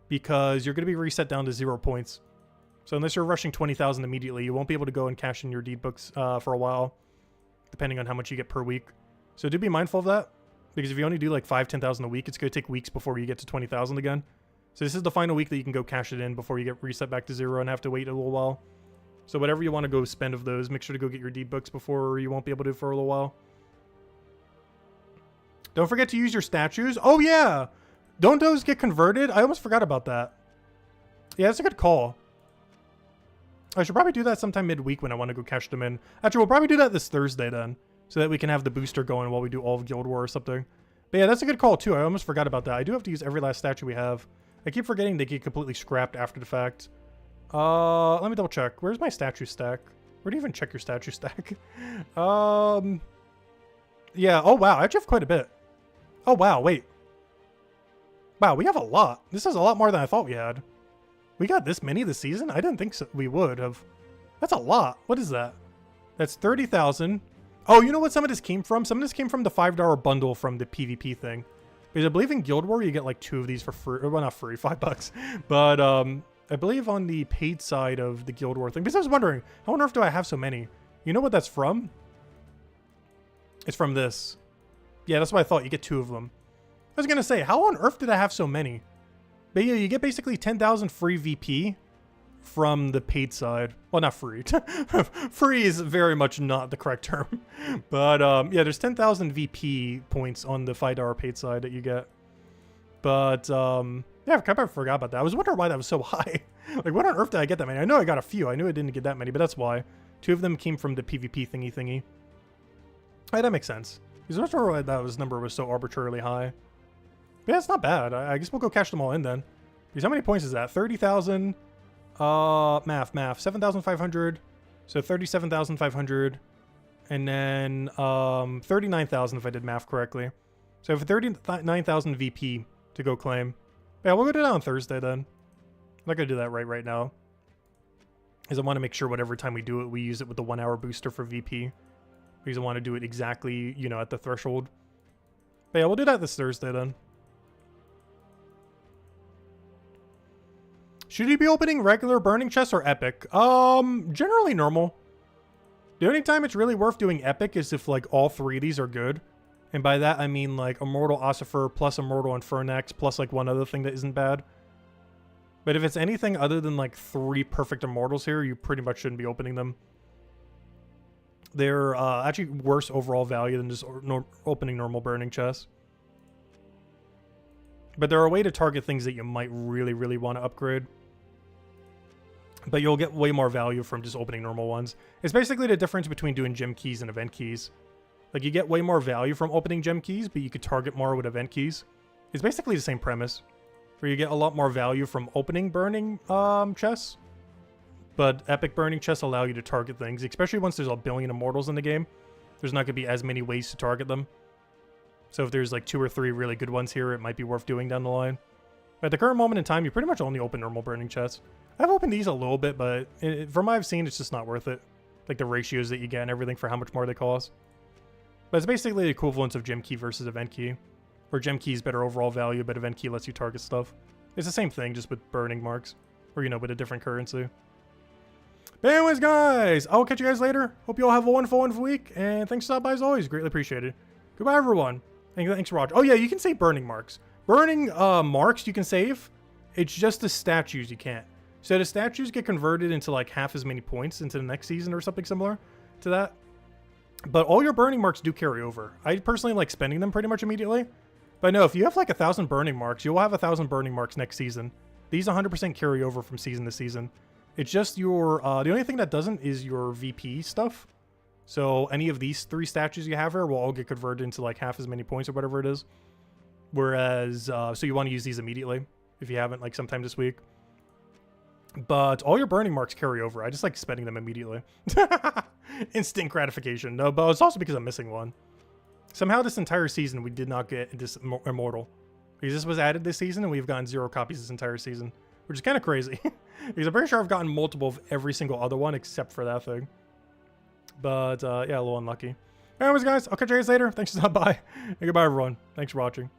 [SPEAKER 1] Because you're going to be reset down to 0 points. So unless you're rushing 20,000 immediately, you won't be able to go and cash in your deed books for a while. Depending on how much you get per week. So do be mindful of that. Because if you only do like 5,000-10,000 a week, it's going to take weeks before you get to 20,000 again. So this is the final week that you can go cash it in before you get reset back to 0 and have to wait a little while. So whatever you want to go spend of those, make sure to go get your deed books before you won't be able to for a little while. Don't forget to use your statues. Oh yeah! Don't those get converted? I almost forgot about that. Yeah, that's a good call. I should probably do that sometime midweek when I want to go cash them in. Actually, we'll probably do that this Thursday then. So that we can have the booster going while we do all of Guild War or something. But yeah, that's a good call too. I almost forgot about that. I do have to use every last statue we have. I keep forgetting they get completely scrapped after the fact. Let me double check. Where's my statue stack? Where do you even check your statue stack? Yeah, oh wow, I actually have quite a bit. Oh wow, wait. Wow, we have a lot. This is a lot more than I thought we had. We got this many this season? I didn't think so. We would have. That's a lot. What is that? That's 30,000. Oh, you know what some of this came from? Some of this came from the $5 bundle from the PvP thing. Because I believe in Guild War, you get like 2 of these for free. Well, not free, $5. But I believe on the paid side of the Guild War thing. Because I was wondering, how on earth do I have so many? You know what that's from? It's from this. Yeah, that's what I thought. You get 2 of them. I was going to say, how on earth did I have so many? But yeah, you get basically 10,000 free VP from the paid side. Well, not free. Free is very much not the correct term. But yeah, there's 10,000 VP points on the $5 paid side that you get. But yeah, I kind of forgot about that. I was wondering why that was so high. Like, what on earth did I get that many? I know I got a few. I knew I didn't get that many, but that's why. 2 of them came from the PvP thingy. Alright, that makes sense. Because I was wondering why that number was so arbitrarily high. But yeah, it's not bad. I guess we'll go cash them all in then. Because how many points is that? 30,000. Math. 7,500. So 37,500. And then 39,000 if I did math correctly. So I have 39,000 VP to go claim. Yeah, we'll go do that on Thursday then. I'm not going to do that right now. Because I want to make sure whatever time we do it, we use it with the 1 hour booster for VP. Because I want to do it exactly, you know, at the threshold. But yeah, we'll do that this Thursday then. Should you be opening regular burning chests or epic? Generally normal. The only time it's really worth doing epic is if like all 3 of these are good. And by that I mean like Immortal Ossifer plus Immortal Infernax plus like 1 other thing that isn't bad. But if it's anything other than like 3 perfect Immortals here, you pretty much shouldn't be opening them. They're actually worse overall value than just opening normal burning chests. But they're a way to target things that you might really want to upgrade. But you'll get way more value from just opening normal ones. It's basically the difference between doing gem keys and event keys. Like, you get way more value from opening gem keys, but you could target more with event keys. It's basically the same premise. Where you get a lot more value from opening burning chests. But epic burning chests allow you to target things. Especially once there's a billion immortals in the game. There's not going to be as many ways to target them. So if there's like 2 or 3 really good ones here, it might be worth doing down the line. But at the current moment in time, you pretty much only open normal burning chests. I've opened these a little bit, but from what I've seen, it's just not worth it. Like the ratios that you get and everything for how much more they cost. But it's basically the equivalence of gem key versus event key. Where gem key is better overall value, but event key lets you target stuff. It's the same thing, just with burning marks. Or, you know, with a different currency. But anyways, guys, I'll catch you guys later. Hope you all have a wonderful week. And thanks for stopping by as always. Greatly appreciated. Goodbye, everyone. And thanks for watching. Oh, yeah, you can save burning marks. Burning marks you can save It's just the statues you can't. So the statues get converted into like half as many points into the next season or something similar to that. But all your burning marks do carry over. I personally like spending them pretty much immediately. But no, if you have like 1,000 burning marks, you'll have 1,000 burning marks next season. These 100% carry over from season to season. It's just your, the only thing that doesn't is your VP stuff. So any of these 3 statues you have here will all get converted into like half as many points or whatever it is. Whereas, so you want to use these immediately if you haven't, like sometime this week. But all your burning marks carry over. I just like spending them immediately. Instant gratification. No, but it's also because I'm missing one. Somehow this entire season we did not get this immortal. Because this was added this season and we've gotten 0 copies this entire season. Which is kind of crazy. Because I'm pretty sure I've gotten multiple of every single other one except for that thing. But yeah, a little unlucky. Anyways guys, I'll catch you guys later. Thanks for stopping by. And goodbye everyone. Thanks for watching.